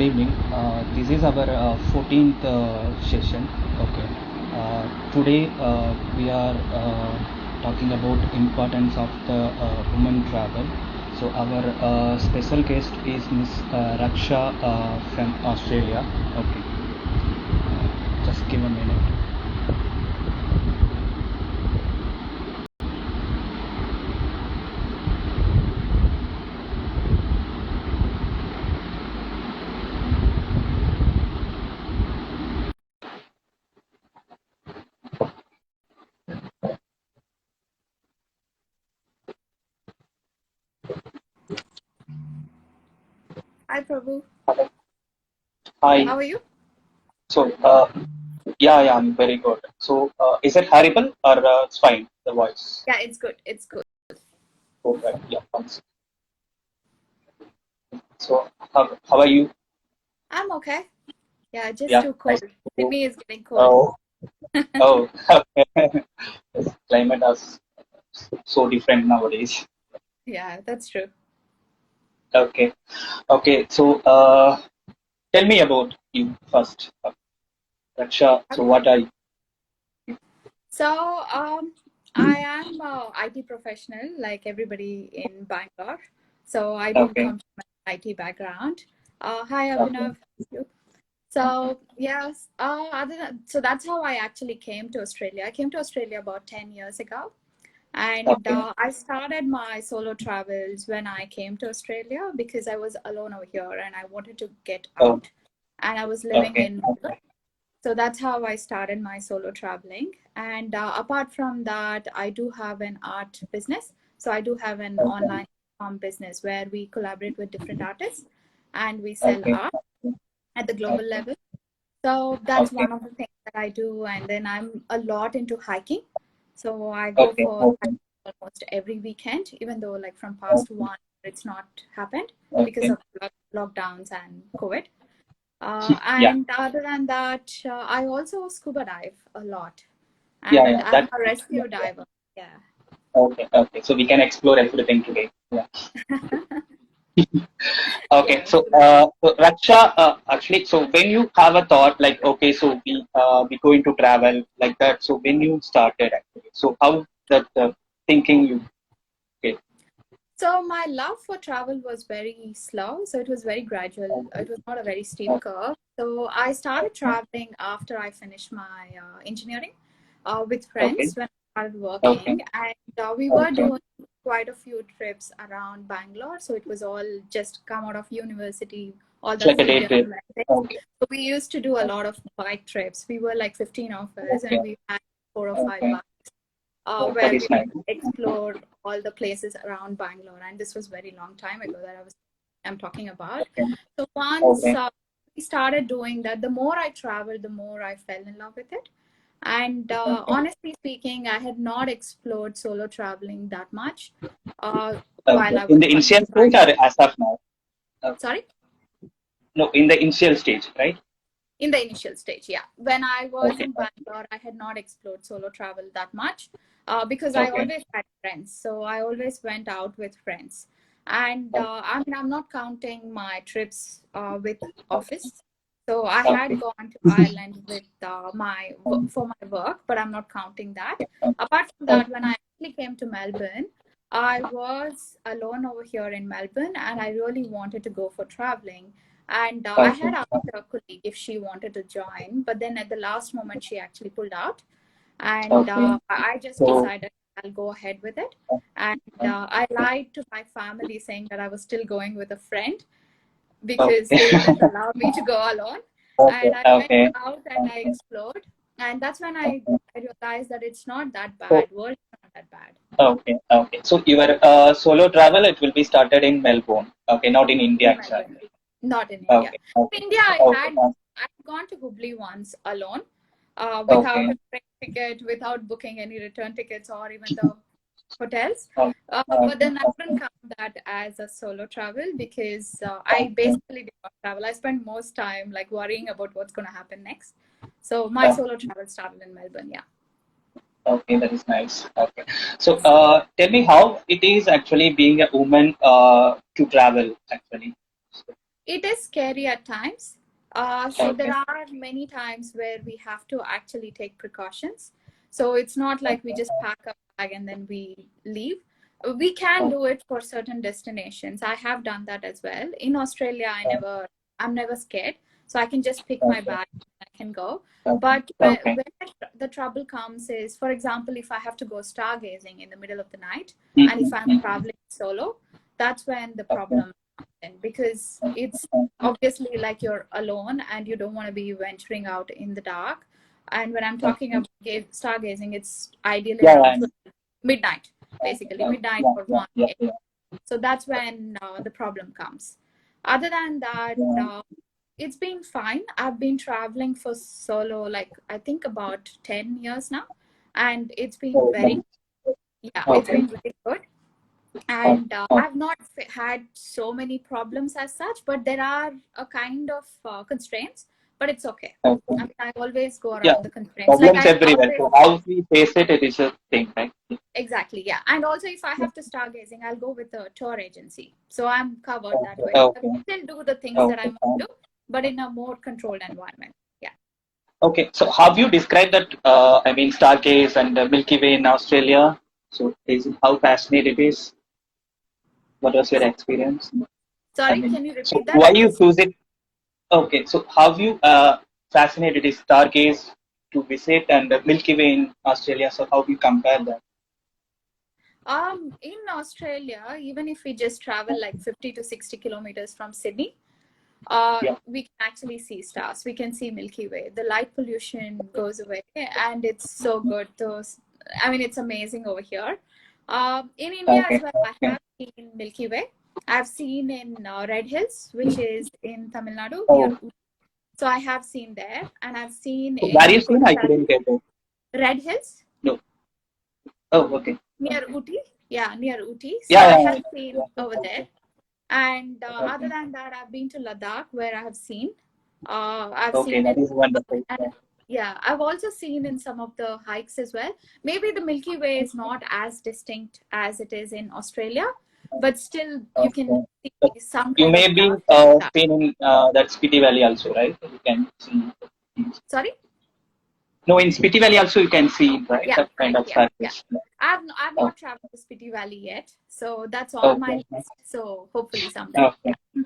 evening. This is our 14th session. Okay. Today we are talking about importance of the women travel. So our special guest is Miss Raksha from Australia. Okay. Just give a minute. Hi, Prabhu. Hi. How are you? So yeah, I'm very good. So is it horrible or it's fine? The voice. Yeah, it's good. It's good. Okay. Yeah. Thanks. So how are you? I'm okay. Yeah, just Yeah. too Nice. cold. Sydney is getting cold. Oh, oh, okay. This climate is so different nowadays. Yeah, that's true. Okay, okay. So, tell me about you first, Raksha. So, Okay. what are you? So, I am a IT professional like everybody in Bangalore. So, I do Okay, come from an IT background. Hi, okay, Abhinav. So, yes, so that's how I actually came to Australia. I came to Australia about 10 years ago. And okay, I started my solo travels when I came to Australia because I was alone over here and I wanted to get oh, out. And I was living okay, in Melbourne. So that's how I started my solo traveling. And apart from that, I do have an art business. So I do have an okay, online business where we collaborate with different artists and we sell okay, art at the global okay, level. So that's okay, one of the things that I do. And then I'm a lot into hiking. So I go okay, for hiking almost every weekend, even though like from past okay, one, it's not happened because okay. of lockdowns and COVID. Yeah, And other than that, I also scuba dive a lot. yeah, And yeah. I'm That. a rescue diver. Yeah. Okay, okay. So we can explore everything today. Yeah. Okay, Yeah. so, Raksha, actually, so when you have a thought like, okay, so we going to travel like that. So when you started actually, so how that thinking you get? So my love for travel was very slow. So it was very gradual. It was not a very steep curve. So I started traveling after I finished my engineering with Okay, friends when I started okay, working. And we were okay. doing quite a few trips around Bangalore. So it was all just come out of university, all It's the like a day freedom trip. and things. Okay, So we used to do a lot of bike trips. We were like 15 of us okay, and we had 4 or 5 okay. bikes Oh, that where is we nice. explored all the places around Bangalore. And this was very long time ago that I'm talking about. Okay, So once okay, we started doing that, the more I traveled, the more I fell in love with it. And okay. honestly speaking, I had not explored solo traveling that much while Okay. I In was the working initial in stage Bangalore. or as of now? Sorry? No, in the initial stage, right? In the initial stage, yeah. When I was Okay, in Bangalore, I had not explored solo travel that much because I okay, always had friends. So I always went out with friends. And okay, I mean, I'm not counting my trips with office. So I had okay, gone to Ireland with for my work, but I'm not counting that. Apart from okay, that, when I actually came to Melbourne, I was alone over here in Melbourne, and I really wanted to go for traveling. And I okay, had asked a colleague if she wanted to join, but then at the last moment, she actually pulled out. And okay. I just So, decided I'll go ahead with it. And I lied to my family saying that I was still going with a friend because okay, they wouldn't allow me to go alone. okay, And I went okay, out and I explored. And that's when okay. I realized that it's not that So, bad. World is not that bad. okay, okay. So your solo travel, it will be started in Melbourne. Okay, not in India In actually. Melbourne, not in India. Okay, okay, In India, okay, I'd gone to Hubli once alone, without okay, a train ticket, without booking any return tickets or even the hotels. okay, But okay, then I wouldn't count that as a solo travel because I okay, basically did not travel. I spent most time like worrying about what's going to happen next. So my okay, solo travel started in Melbourne. Yeah. okay, that is nice. Okay. So, tell me how it is actually being a woman to travel actually. It is scary at times. So Okay. there are many times where we have to actually take precautions. So it's not like we just pack a bag and then we leave. We can do it for certain destinations. I have done that as well. In Australia, I'm never scared. So I can just pick my Okay. bag and I can go. Okay. But Okay. where the trouble comes is, for example, if I have to go stargazing in the middle of the night, and if I'm Mm-hmm. traveling solo, that's when the Okay. problem comes in, because it's obviously like you're alone and you don't want to be venturing out in the dark. And when I'm talking Okay. about stargazing, it's ideally Yeah. around Yeah. midnight, basically midnight Yeah. or Yeah. 1 Yeah. so that's when the problem comes. Other than that, Yeah. it's been fine. I've been traveling for solo, like I think about 10 years now. And it's been Oh, very, nice. yeah, it's Okay. been very good. Okay. And I've not had so many problems as such, but there are a kind of constraints, but it's okay. Okay. I mean, I always go Yeah. around the constraints. Like Problems I everywhere. always, So how we face it, it is a thing, right? exactly, yeah. And also, if I Yeah. have to stargazing, I'll go with a tour agency. So I'm covered that Okay. way. I Okay. still do the things that I Okay. want to do, but in a more controlled environment. Yeah. Okay. So have you described that? I mean, Stargaze and Milky Way in Australia. So is it how fascinating it is? What was your experience? I Sorry, mean, can you so repeat that? why I you missed. choose it? Okay. So have you fascinated is Stargaze to visit and Milky Way in Australia? So how do you compare that? In Australia, even if we just travel like 50 to 60 kilometers from Sydney, Yeah. we can actually see stars. We can see Milky Way. The light pollution goes away, and it's so good. Those, I mean, it's amazing over here. In India as Okay. well, I Okay. have seen Milky Way. I've seen in Red Hills, which is in Tamil Nadu near. Oh, So I have seen there, and I've seen where you in seen? I Kodaikanal, couldn't get it. Red Hills No. Oh, okay. near Uti. Yeah, near Uti. So Yeah, I yeah, have seen yeah. over there. And other Okay. than that, I've been to Ladakh, where I have seen. I've Okay, seen that it. is wonderful. And yeah, I've also seen in some of the hikes as well. Maybe the Milky Way is not as distinct as it is in Australia, but still you can Okay. So see some you kind of may be stars. seen in that Spiti Valley also, right? You can see. Sorry? No, in Spiti Valley also you can see, right? Yeah, That kind correct. of Yeah, yeah. surface. I've Oh, not traveled to Spiti Valley yet, so that's on my okay. list. So hopefully someday. Okay. Yeah.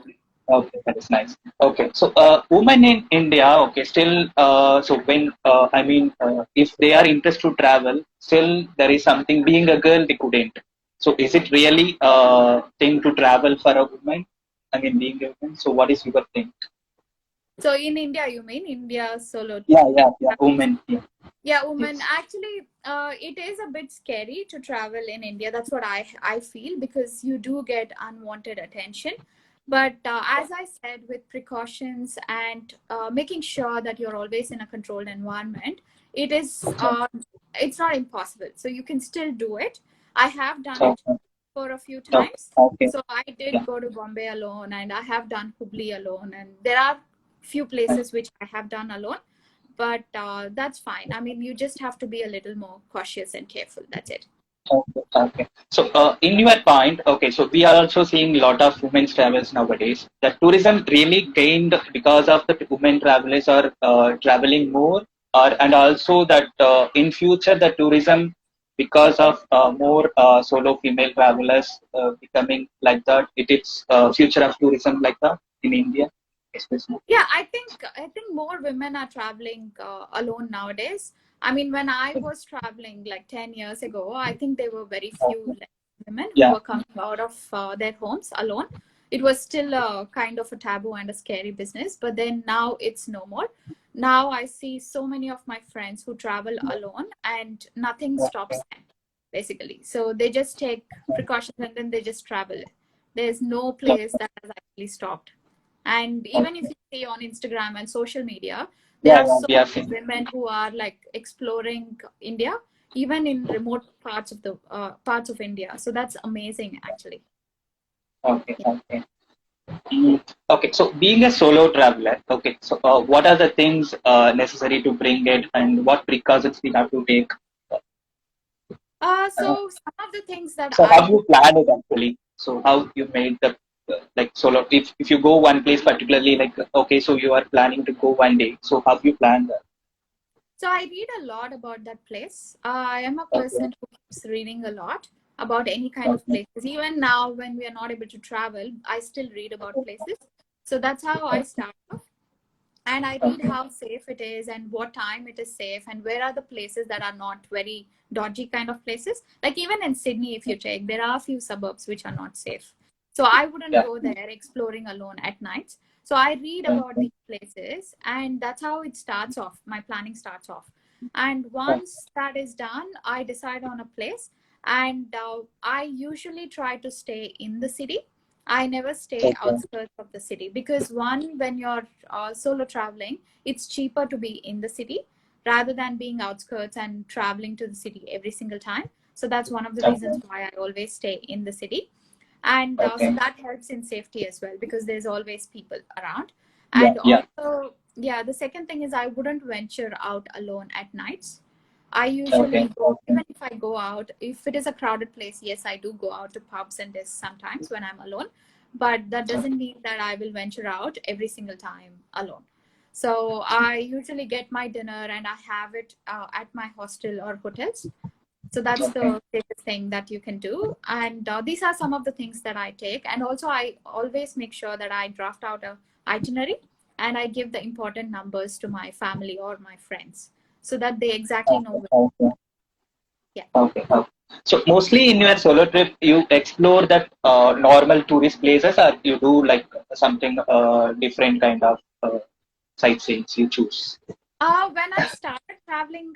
Okay, that is nice. Okay, so women in India, okay, still, so when I mean, if they are interested to travel, still there is something. Being a girl, they couldn't. So, is it really a thing to travel for a woman? I mean, being a woman. So, what is your thing? So in India, you mean India solo? Yeah, yeah, yeah. Women. Yeah. Yeah, woman. Yes. Actually, it is a bit scary to travel in India. That's what I feel, because you do get unwanted attention. But as I said, with precautions and making sure that you're always in a controlled environment, it is it's not impossible. So you can still do it. I have done it Okay. for a few Okay. times. Okay. So I did Yeah. go to Bombay alone, and I have done Hubli alone, and there are few places which I have done alone, but that's fine. I mean, you just have to be a little more cautious and careful. That's it. Okay. Okay. So, in your point, okay, so we are also seeing a lot of women's travels nowadays. The tourism really gained because of the women travelers are traveling more, or and also that in future the tourism because of more solo female travelers becoming like that. It is future of tourism like that in India, especially. Yeah, I think more women are traveling alone nowadays. I mean, when I was traveling like 10 years ago, I think there were very few like, women who Yeah. were coming out of their homes alone. It was still a kind of a taboo and a scary business, but then now it's no more. Now I see so many of my friends who travel alone, and nothing stops them, basically. So they just take precautions and then they just travel. There's no place that has actually stopped. And even if you see on Instagram and social media, there Yeah, are yeah, so we are many seeing. women who are like exploring India, even in remote parts of the parts of India. So that's amazing, actually. Okay, Yeah. okay. Okay, so being a solo traveler, okay, so what are the things necessary to bring it and what precautions we have to take? Uh, So some of the things that so I how do. you planned it actually? So how you made the like solo? If you go one place particularly, like okay, so you are planning to go one day. So how you plan that? So I read a lot about that place. I am a Okay. person who keeps reading a lot about any kind of Okay. places. Even now, when we are not able to travel, I still read about places. So that's how I start off. And I read Okay. how safe it is and what time it is safe and where are the places that are not very dodgy kind of places. Like even in Sydney, if you check, there are a few suburbs which are not safe. So I wouldn't Yeah. go there exploring alone at nights. So I read about Okay. these places and that's how it starts off. My planning starts off. And Okay. once that is done, I decide on a place and I usually try to stay in the city. I never stay Okay. outskirts of the city because one, when you're solo traveling, it's cheaper to be in the city rather than being outskirts and traveling to the city every single time. So that's one of the Okay. reasons why I always stay in the city. And so Okay. that helps in safety as well because there's always people around. Yeah. And Yeah. also, yeah, the second thing is I wouldn't venture out alone at nights. I Okay. usually go, even if I go out, if it is a crowded place, yes, I do go out to pubs and this sometimes when I'm alone, but that doesn't mean that I will venture out every single time alone. So I usually get my dinner and I have it at my hostel or hotels. So that's Okay. the safest thing that you can do. And these are some of the things that I take. And also, I always make sure that I draft out a itinerary and I give the important numbers to my family or my friends so that they exactly know Okay. where. Okay. Yeah. Okay. Okay. So mostly in your solo trip, you explore that normal tourist places, or you do like something different kind of sightseeing you choose. When I started traveling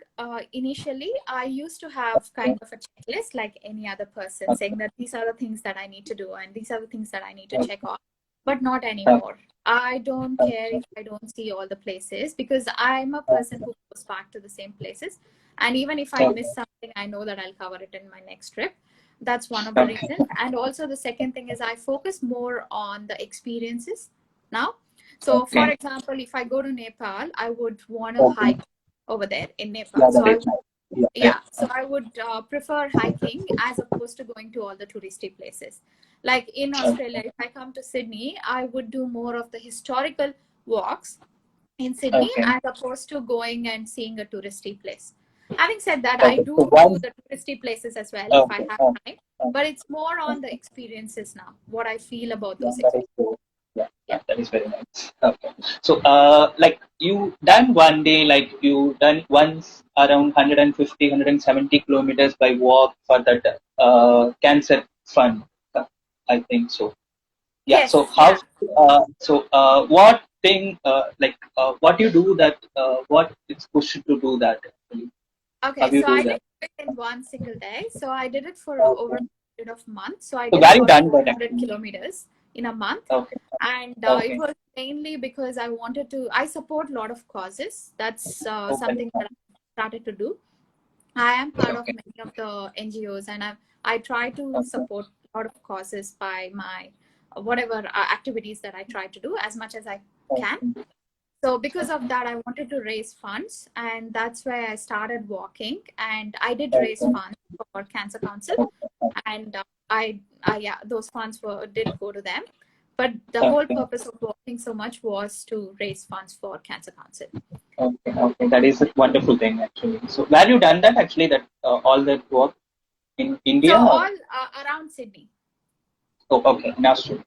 initially, I used to have kind of a checklist like any other person saying that these are the things that I need to do and these are the things that I need to check off, but not anymore. I don't care if I don't see all the places because I'm a person who goes back to the same places. And even if I miss something, I know that I'll cover it in my next trip. That's one of the Okay. reasons. And also, the second thing is I focus more on the experiences now. So, for Okay. example, if I go to Nepal, I would want to Okay. hike over there in Nepal. Yeah, So that I is nice. Yeah. Yeah. yeah, so I would prefer hiking as opposed to going to all the touristy places. Like in Australia, if I come to Sydney, I would do more of the historical walks in Sydney Okay. as opposed to going and seeing a touristy place. Having said that, I Okay. So do do once. the touristy places as well if I Okay. have Okay. time, Okay. but it's more on the experiences now, what I feel about Yeah, those that is experiences. good. Yeah, Yeah. that is very nice. Okay. So, like you done one day, like you done once around 150, 170 kilometers by walk for that cancer fund. I think so. Yeah. So Yes, how? yeah. What thing? What you do that? What it's pushed to do that? Actually? How Okay, you so do I that? didn't do it in one single day. So I did it for over Okay. a period of months. So I So did where you about done that 400 actually? kilometers in a month. Okay. And it Okay. was mainly because I wanted to, I support a lot of causes. That's Okay. something that I started to do. I am part of Okay. many of the NGOs and I try to Okay. support a lot of causes by my whatever activities that I try to do as much as I can. Okay. So because of that, I wanted to raise funds, and that's where I started walking. And I did raise Okay. funds for Cancer Council, and yeah, those funds did go to them. But the whole Okay. purpose of walking so much was to raise funds for Cancer Council. Okay, okay, that is a wonderful thing actually. So, where you done that actually? That all that work in So India? all Or? around Sydney. Oh, okay, in Australia.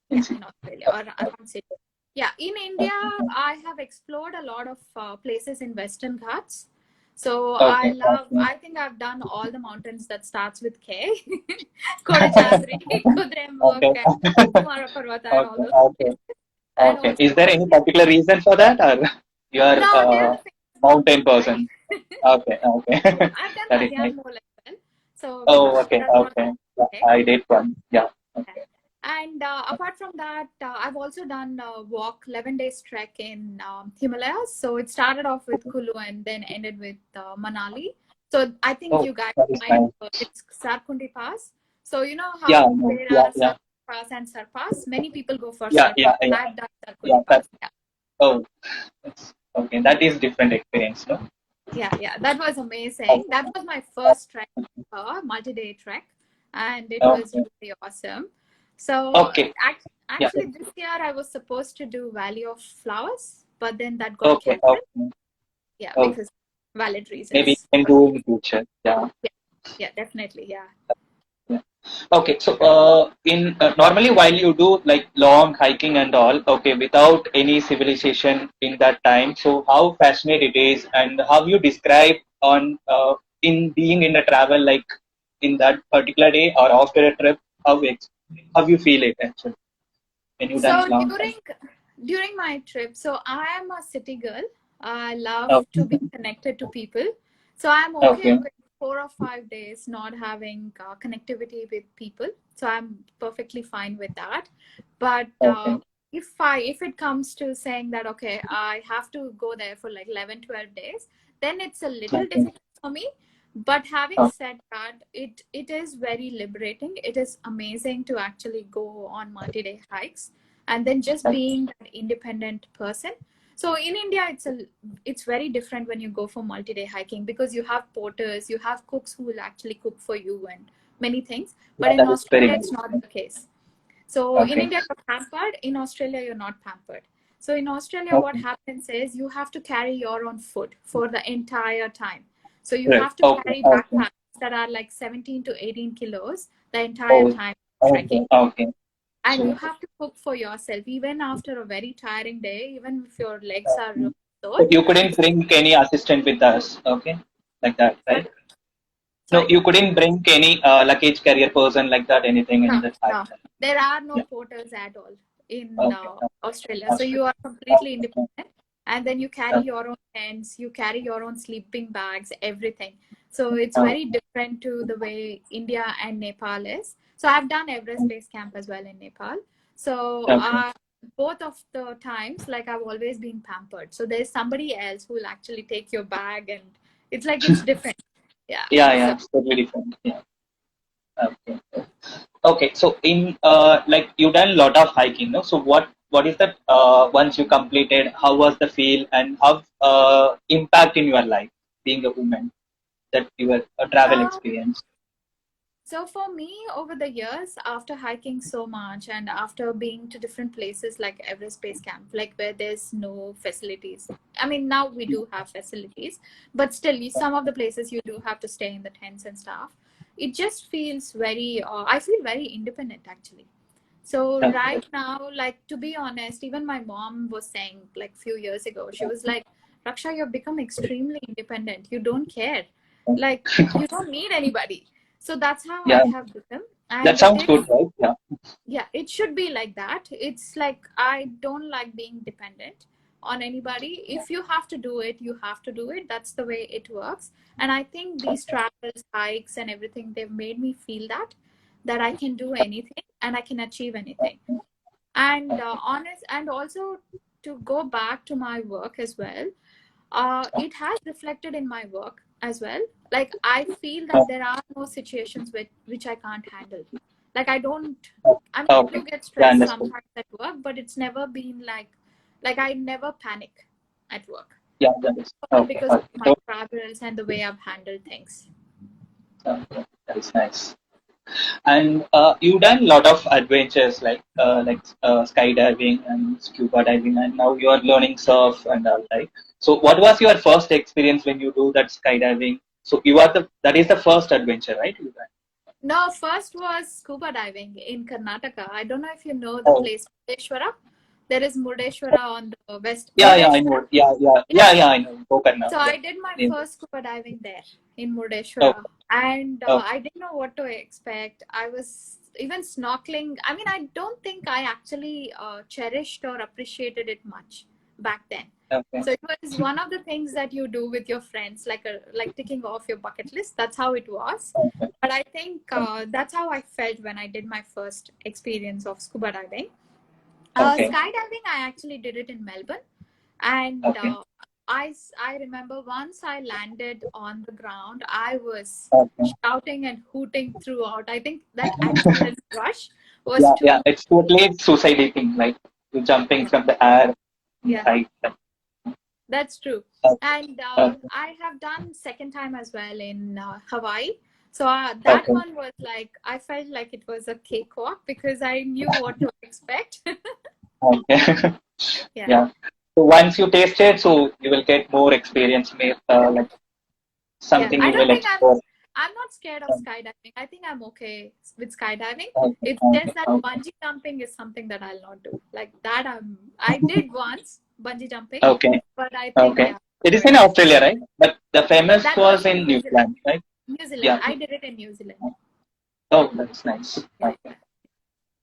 In Yeah, Sydney. in Australia or around Sydney. Yeah, in India, I have explored a lot of places in Western Ghats. So Okay, I think I've done all the mountains that starts with K. Kodachadri, Kudremukh, okay, and Kumara Parvata and all okay, those okay, places. And okay. Is also, there any yeah. particular reason for that, or you are No, they are the famous ones mountain person? only. Okay, okay, I've done that is nice. Madianmol as well. So Oh, okay, that's not okay. Yeah, okay. I did one. Yeah. Yeah. Okay. And apart from that, I've also done a walk, 11 days trek in Himalayas. So it started off with Kulu and then ended with Manali. So I think Oh, you guys that is might nice. have heard it's Sarkundi Pass. So you know Yeah, how no, there yeah, are yeah, Sarkundi Pass and Sarpass? Many people go for yeah, yeah, Sarpass. yeah, I've done yeah. Sarkundi Pass. Yeah. Oh, okay. That is different experience, no? Yeah, yeah, that was amazing. That was my first trek, multi-day trek, and it was Okay. really awesome. So Okay. Yeah. actually, this year I was supposed to do Valley of Flowers, but then that got Okay. cancelled. Okay. Yeah, Okay. because valid Maybe you reasons. can do in future. Yeah. Yeah, definitely. Yeah. Yeah. Okay, so in normally while you do like long hiking and all, okay, without any civilization in that time, so how fascinating it is, and how you describe on in being in a travel like in that particular day or after a trip, how you feel it actually when you done So long hike. during my trip, so I am a city girl. I love to Okay, be connected to people. So I'm okay okay, with 4 or 5 days not having connectivity with people. So I'm perfectly fine with that. But okay, if it comes to saying that okay, I have to go there for like 11, 12 days, then it's a little okay, difficult for me. But having okay, said that, it is very liberating. It is amazing to actually go on multi-day hikes and then just okay, being an independent person. So in India, it's very different when you go for multi-day hiking because you have porters, you have cooks who will actually cook for you and many things. yeah, But in that is very Australia, nice. it's not the case. So in Okay, India, you're pampered. In Australia, you're not pampered. So in Australia, what okay, happens is you have to carry your own food for the entire time. So you right, have to okay, carry okay, backpacks that are like 17 to 18 kilos the entire oh, time okay, trekking. okay. And you So, have to cook for yourself, even after a very tiring day, even if your legs are sore. so you You couldn't still, bring any assistant with us, okay? Like that, sorry, right? No, sorry? you couldn't bring any luggage carrier person like that, anything in No, the site. no. There are no Yeah. porters at all in Okay. Australia. So That's you are okay. completely independent. And then you carry Okay. your own tents, you carry your own sleeping bags, everything. So it's Okay. very different to the way India and Nepal is. So I've done Everest Base Camp as well in Nepal. So Okay. both of the times, like I've always been pampered. So there's somebody else who will actually take your bag and it's like it's different. Yeah. Yeah, yeah, So it's totally different. Yeah. Okay. Okay. So in like you done a lot of hiking, no? So what is that once you completed, how was the feel and how impact in your life being a woman that your travel um, experience? So for me, over the years, after hiking so much and after being to different places like Everest Base Camp, like where there's no facilities. I mean, now we do have facilities, but still, some of the places you do have to stay in the tents and stuff. It just feels very, I feel very independent actually. So Okay. right now, like to be honest, even my mom was saying like few years ago, she was like, Raksha, you've become extremely independent. You don't care. Like you don't need anybody. So that's how I Yeah, have become. that And it sounds is, good, right? Yeah. yeah, it should be like that. It's like I don't like being dependent on anybody. If you have to do it, you have to do it. That's the way it works. And I think these travels, hikes, and everything, they've made me feel that I can do anything and I can achieve anything. And honest, and also to go back to my work as well, it has reflected in my work as well. Like I feel that there are no situations which I can't handle. Like I don't. I mean, I Okay. do get Yeah, stressed understood. sometimes at work, but it's never been like I never panic at work, Yeah, that is all okay. because of Okay. my So, travels and the way I've handled things. okay, that is nice. And you done a lot of adventures like skydiving and scuba diving, and now you are learning surf and all, right? So, what was your first experience when you do that skydiving? So, you are the that is the first adventure, right? You done? No, first was scuba diving in Karnataka. I don't know if you know the Oh, place Murdeshwara. There is Murdeshwara on the west. yeah, yeah, I Murdeshwara. know. Yeah, yeah, Yeah. yeah, yeah, I know. Gokarna, So yeah. I did my In- first scuba diving there in Oh, Murdeshwara, and oh, I didn't know what to expect. I was even snorkeling. I mean, I don't think I actually cherished or appreciated it much back then. okay, So it was one of the things that you do with your friends, like ticking off your bucket list. That's how it was. okay, But I think that's how I felt when I did my first experience of scuba diving. okay, Skydiving, I actually did it in Melbourne, and okay, I remember once I landed on the ground, I was okay. shouting and hooting throughout. I think that adrenaline rush was Yeah, too yeah, much. it's totally suicide thing, like you jumping from the air, Yeah, right? that's true. Okay, And okay, I have done second time as well in Hawaii. So that Okay. one was like, I felt like it was a cakewalk because I knew what to expect. Okay. Yeah. Yeah. So once you taste it, so you will get more experience, like Yeah. something I you don't will think explore. I'm not scared of skydiving. I think I'm okay with skydiving. Okay. It's Okay. just that Okay. bungee jumping is something that I'll not do. Like that I did once bungee jumping, Okay. but I think Okay. yeah, It is good. in Australia, right? But the famous That was was in in New New Zealand. Zealand, right? New Zealand. Yeah. I did it in New Zealand. Oh, that's nice. Yeah, Okay. yeah.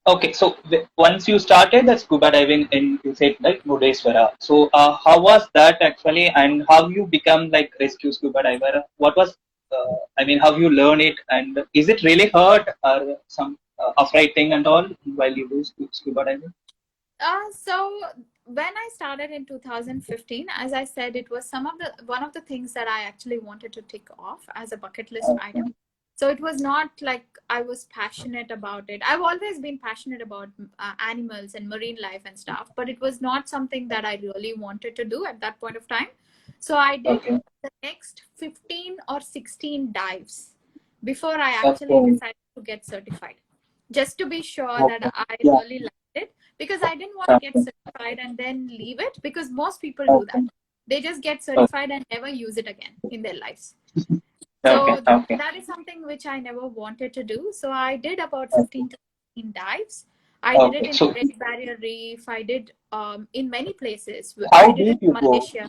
Okay, so once you started the scuba diving in, you said like Murdeswara. So how was that actually, and how you become like rescue scuba diver? What was, I mean, how you learn it, and is it really hurt or some afraid thing and all while you do scuba diving? So when I started in 2015, as I said, it was one of the things that I actually wanted to tick off as a bucket list item. So it was not like I was passionate about it. I've always been passionate about animals and marine life and stuff, but it was not something that I really wanted to do at that point of time. So I did Okay. the next 15 or 16 dives before I actually Okay. decided to get certified, just to be sure that Okay. I Yeah. really liked it, because I didn't want to get Okay. certified and then leave it, because most people do that. Okay. They just get Okay. certified and never use it again in their lives. Okay. So Okay. that is something which I never wanted to do. So I did about Okay. 15 to 16 dives. I did it Okay. in So Great Barrier Reef. I did in many places. how I did it deep in you go? Malaysia.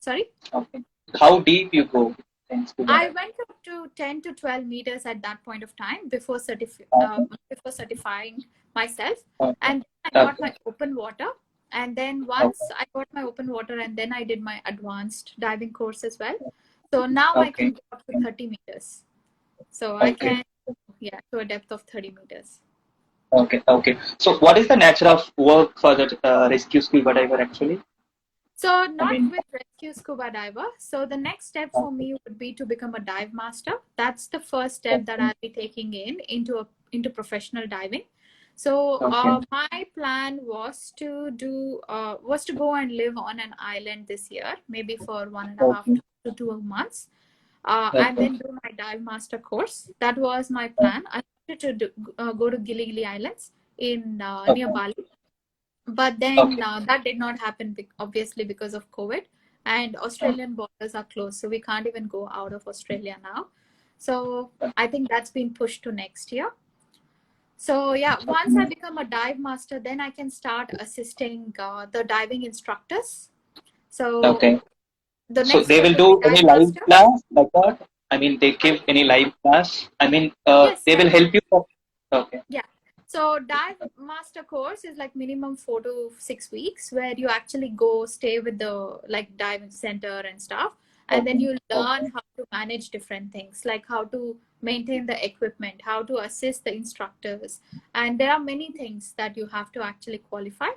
Sorry? Okay. How deep you go in scuba I diving? went up to 10 to 12 meters at that point of time Okay. before certifying myself. Okay. And I got Okay. my open water. And then Okay. once I got my open water, and then I did my advanced diving course as well. So now I can Okay. go up to 30 meters. So I Okay. can, yeah, to a depth of 30 meters. Okay. Okay. So, what is the nature of work for the rescue scuba diver actually? So I not mean, with rescue scuba diver. So the next step for okay. me would be to become a dive master. That's the first step that Okay. I'll be taking into professional diving. So Okay. my plan was to go and live on an island this year, maybe for 1.5 Okay. to 2 months, and Okay. then do my dive master course. That was my plan. I wanted to go to Gili Gili Islands in near Okay. Bali, but then Okay. that did not happen, obviously, because of COVID, and Australian borders are closed, so we can't even go out of Australia now. So I think that's been pushed to next year. So yeah, once I become a dive master, then I can start assisting the diving instructors. So Okay. the So next they step will would be do any dive live master. class like that? I mean, they Sorry? give any live class? I mean, Yes, they yes. will help you. Okay. Yeah. So dive master course is like minimum 4 to 6 weeks, where you actually go stay with the like diving center and stuff, and then Okay. you learn Okay. how to manage different things, like how to maintain the equipment, how to assist the instructors, and there are many things that you have to actually qualify.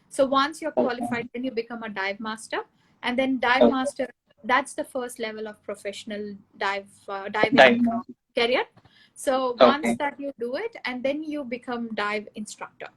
So once you're Okay. qualified, then you become a dive master, and then dive Okay. master, that's the first level of professional diving Dive. career. So once Okay. that you do it, and then you become dive instructor.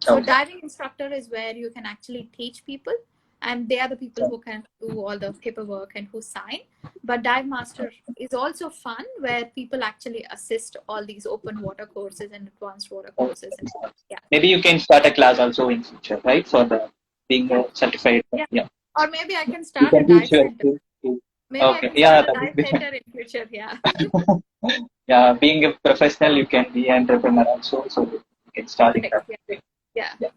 So Okay. diving instructor is where you can actually teach people, and they are the people who can do all the paperwork and who sign. But dive master is also fun, where people actually assist all these open water courses and advanced water courses. And Okay. yeah, Maybe you can start a class also in future, right? For the being yeah, certified. yeah. Yeah. Or maybe I can You start a can dive teach your center. kids. Maybe I Okay. can start Yeah, a that would dive be. center in future. Yeah. Yeah, being a professional, you can be an entrepreneur also. So you can start in Correct. that Yeah. way. Yeah. Yeah.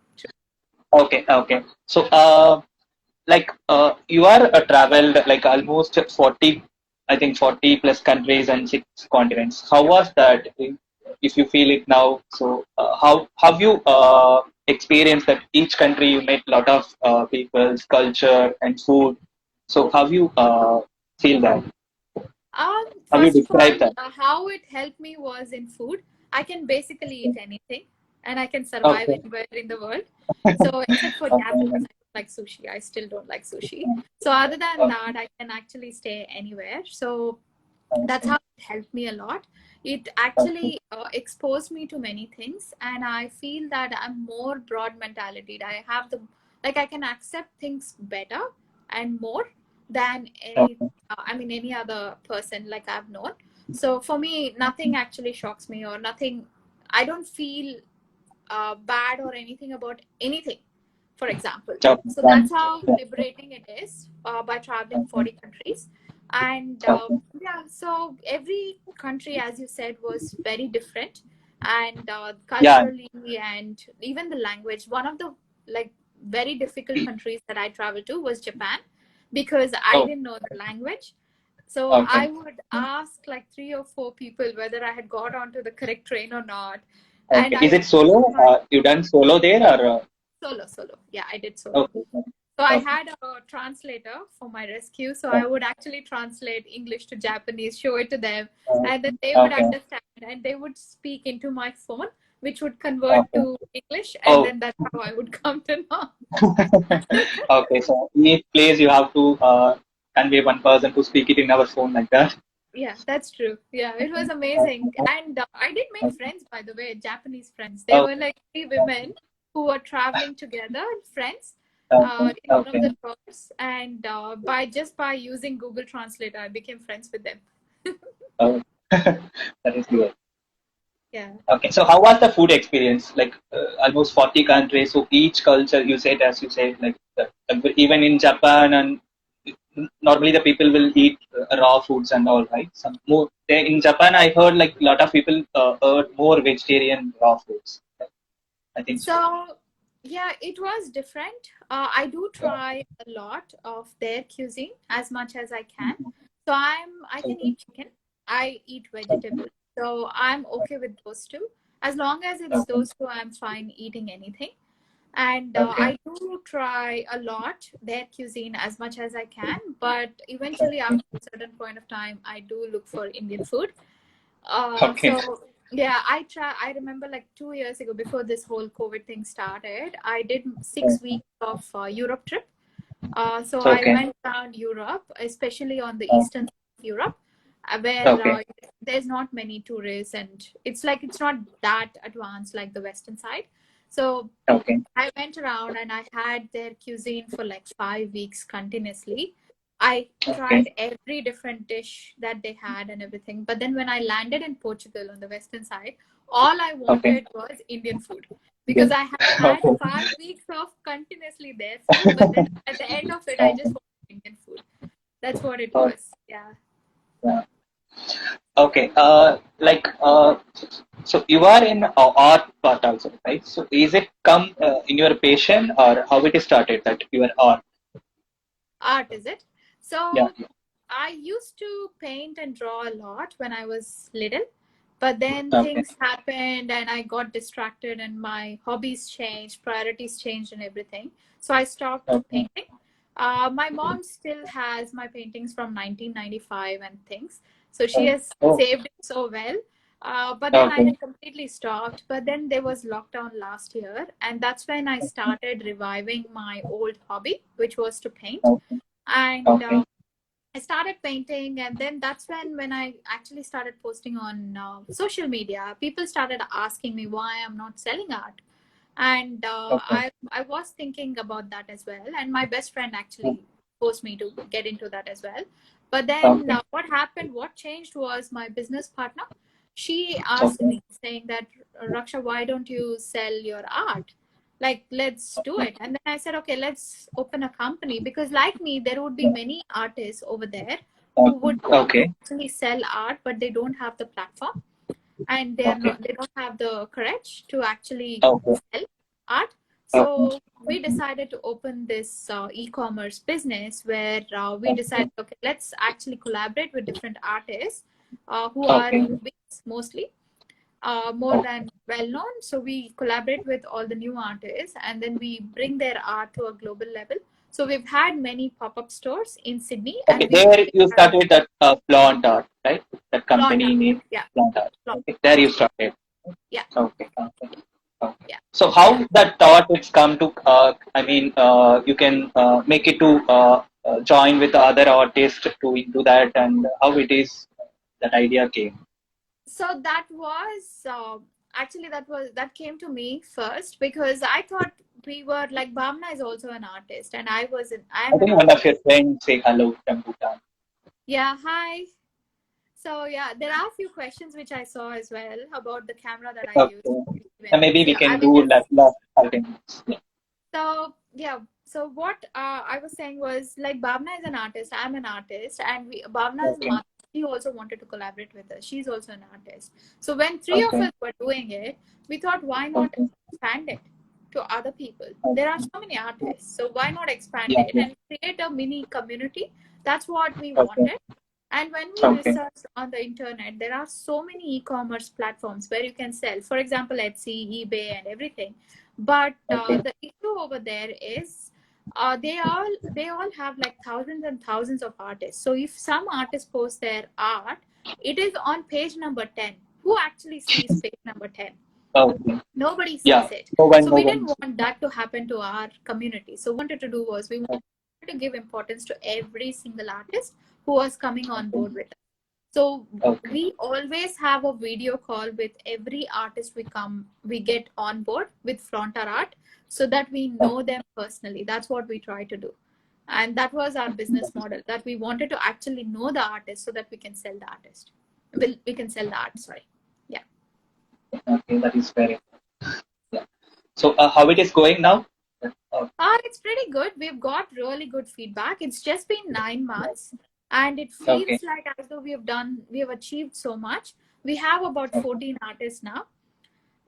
Okay. Okay. So, you are traveled like almost 40, I think 40 plus countries and 6 continents. How was that? If you feel it now, so how have you experienced that each country you met a lot of people's culture and food? So how you feel that? How you First of all, describe that? how it helped me was in food. I can basically eat anything, and I can survive Okay. anywhere in the world. So, except for Okay. Japanese, I don't like sushi. I still don't like sushi. So, other than Okay. that, I can actually stay anywhere. So, that's Okay. how it helped me a lot. It Okay. actually exposed me to many things, and I feel that I'm more broad mentality. I have I can accept things better and more than any Okay. I mean any other person like I've known. So for me, nothing actually shocks me or nothing. I don't feel bad or anything about anything, for example. Okay. So that's how Yeah. liberating it is by traveling Okay. 40 countries. And Okay. yeah, so every country, as you said, was very different, and Yeah. culturally and even the language. One of the like very difficult countries that I traveled to was Japan, because I Oh, didn't know the language. So okay. I would ask like 3 or 4 people whether I had got onto the correct train or not. And Okay. I Is it would solo? try You done solo there or? solo. Yeah, I did solo. Okay. So I Okay. had a translator for my rescue. So I would actually translate English to Japanese, show it to them, and then they would Okay. understand and they would speak into my phone, which would convert Okay. to English, and Oh. then that's how I would come to know. Okay. So in each place you have to convey one person to speak it in our phone like that. Yeah, that's true. Yeah, it was amazing. And I did make Okay. friends, by the way, Japanese friends. They were Okay. like 3 women who were traveling together, friends, Okay. in one of Okay. the tours. And by using Google Translator, I became friends with them. Oh. That is good. Yeah. Okay, so how was the food experience? Like almost 40 countries, so each culture, you said, as you said, like even in Japan, and normally the people will eat raw foods and all, right? Some more there in Japan, I heard like a lot of people eat more vegetarian raw foods. I think so. So, yeah, it was different. I do Yeah. try a lot of their cuisine as much as I can. Mhm. So I can Okay. eat chicken. I eat Okay. vegetables. So I'm okay with those two. As long as it's Okay. those two, I'm fine eating anything. And Okay. I do try a lot their cuisine as much as I can. But eventually, after a certain point of time, I do look for Indian food. Okay. So yeah, I remember like 2 years ago, before this whole COVID thing started, I did 6 weeks of Europe trip. So I Okay. went around Europe, especially on the Okay. eastern side of Europe, where Okay. there's not many tourists, and it's not that advanced like the western side. So Okay. I went around and I had their cuisine for like 5 weeks continuously. I Okay. tried every different dish that they had and everything. But then when I landed in Portugal on the western side, all I Okay. wanted was Indian food, Yeah. because I had had Okay. 5 weeks of continuously their food. But then at the end of it, I just wanted Indian food. That's what it Okay. was. Yeah. Yeah. Okay. So you are in art part also, right? So is it come in your passion or how it is started that you are art? Art, is it? Yeah. So I used to paint and draw a lot when I was little, but then Okay. things happened and I got distracted and my hobbies changed, priorities changed, and everything. So I stopped Okay. painting. My mom still has my paintings from 1995 and things. So she Oh. has Oh. saved it so well. But then I Okay. had completely stopped. But then there was lockdown last year, and that's when I started reviving my old hobby, which was to paint. Okay. And Okay. I started painting, and then that's when I actually started posting on social media. People started asking me why I'm not selling art, and Okay. I was thinking about that as well. And my best friend actually forced me to get into that as well. But then Okay. what happened? What changed was my business partner. She asked Okay. me, saying that, Raksha, why don't you sell your art? Like, let's do it. And then I said, okay, let's open a company, because like me, there would be many artists over there who Okay. would want to Okay. actually sell art, but they don't have the platform, and Okay. they don't have the courage to actually Okay. sell art. Okay. So we decided to open this e-commerce business, where we decided, okay, let's actually collaborate with different artists who are Okay. mostly more Okay. than well known. So we collaborate with all the new artists, and then we bring their art to a global level. So we've had many pop-up stores in Sydney, Okay. and we There you have started that plant art, right? That Blonde company Art. name Yeah, plant art. Blonde. Okay. There you started. Yeah, Okay. Okay. Okay. yeah. So how that thought it's come to, I mean, you can make it to join with the other artists to do that, and how it is that idea came. So that was actually that came to me first, because I thought we were like, Bhamna is also an artist, and I I am an think one of artist. your friends say hello from Bhutan. Yeah, hi. So yeah, there are a few questions which I saw as well about the camera that I use Okay. for And maybe events. we Yeah, I can will do just. that last 5 minutes. Yeah. So yeah, so what I was saying was like Bhavna is an artist, I'm an artist, and Bhavna's Okay. mother, she also wanted to collaborate with us. She's also an artist. So when three of Okay. us were doing it, we thought why not Okay. expand it to other people? Okay. There are so many artists, so why not expand Yeah. it Yeah. and create a mini community? That's what we Okay. wanted. And when we Okay. researched on the internet, there are so many e-commerce platforms where you can sell, for example, Etsy, eBay, and everything. But Okay. the issue over there is they all have like thousands and thousands of artists. So if some artists post their art, it is on page number 10. Who actually sees page number 10? Okay. Nobody Yeah. sees it. No one. So No we one. didn't want that to happen to our community. So what we wanted to do was we wanted to give importance to every single artist who was coming on board with us. So Okay. we always have a video call with every artist we get on board with Flaunt Our Art so that we know them personally. That's what we try to do. And that was our business model, that we wanted to actually know the artist so that we can sell the artist. We can sell the art, sorry. Yeah. Okay. That is very. Yeah. So how it is going now? It's pretty good. We've got really good feedback. It's just been 9 months, and it Okay. feels like as though we have achieved so much. We have about 14 artists now.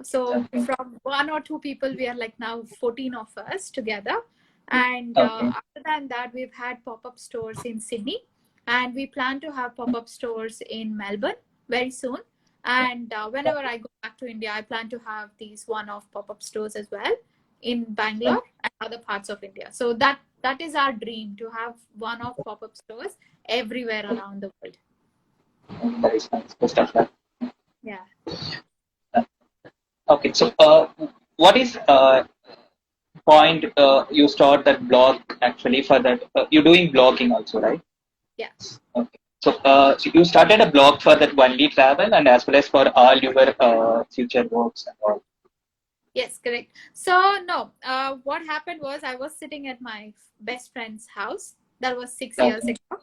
So Okay. from one or two people, we are like now 14 of us together. And Okay. other than that, we've had pop-up stores in Sydney, and we plan to have pop-up stores in Melbourne very soon. And whenever I go back to India, I plan to have these one-off pop-up stores as well in Bangalore and other parts of India. So that is our dream, to have one-off pop-up stores everywhere around the world. That is nice. Best of luck. Yeah. Okay. So what is point you start that blog actually for that? You're doing blogging also, right? Yes. Okay. So you started a blog for that only travel and as well as for all your future works and all. Yes, correct. So no, what happened was I was sitting at my best friend's house. That was 6 years Okay. ago.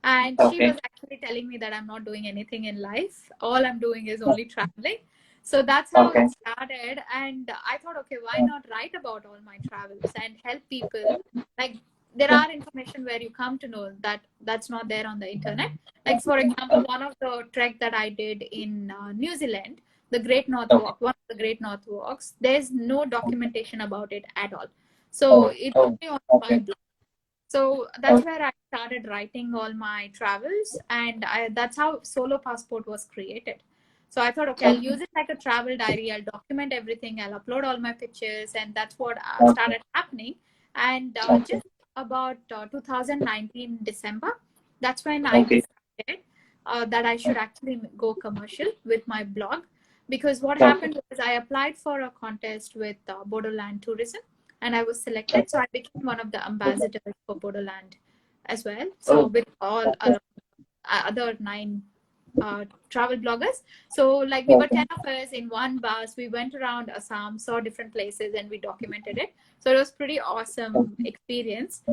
And she Okay. was actually telling me that I'm not doing anything in life. All I'm doing is only traveling. So that's how Okay. it started. And I thought, okay, why not write about all my travels and help people? Like, there are information where you come to know that that's not there on the internet. Like, for example, one of the trek that I did in New Zealand, the Great North Okay. Walk, one of the Great North Walks, there's no documentation about it at all. So Oh. it's Oh. only on my Okay. blog. So that's where I started writing all my travels, and that's how Solo Passport was created. So I thought, okay, I'll use it like a travel diary. I'll document everything. I'll upload all my pictures, and that's what Okay. started happening. And Okay. just about 2019 December, that's when I Okay. decided that I should actually go commercial with my blog, because what Okay. happened was I applied for a contest with Bodoland Tourism, and I was selected. So I became one of the ambassadors for Bodoland as well. So Oh. with all other 9 travel bloggers. So like we were 10 of us in one bus. We went around Assam, saw different places, and we documented it. So it was pretty awesome experience.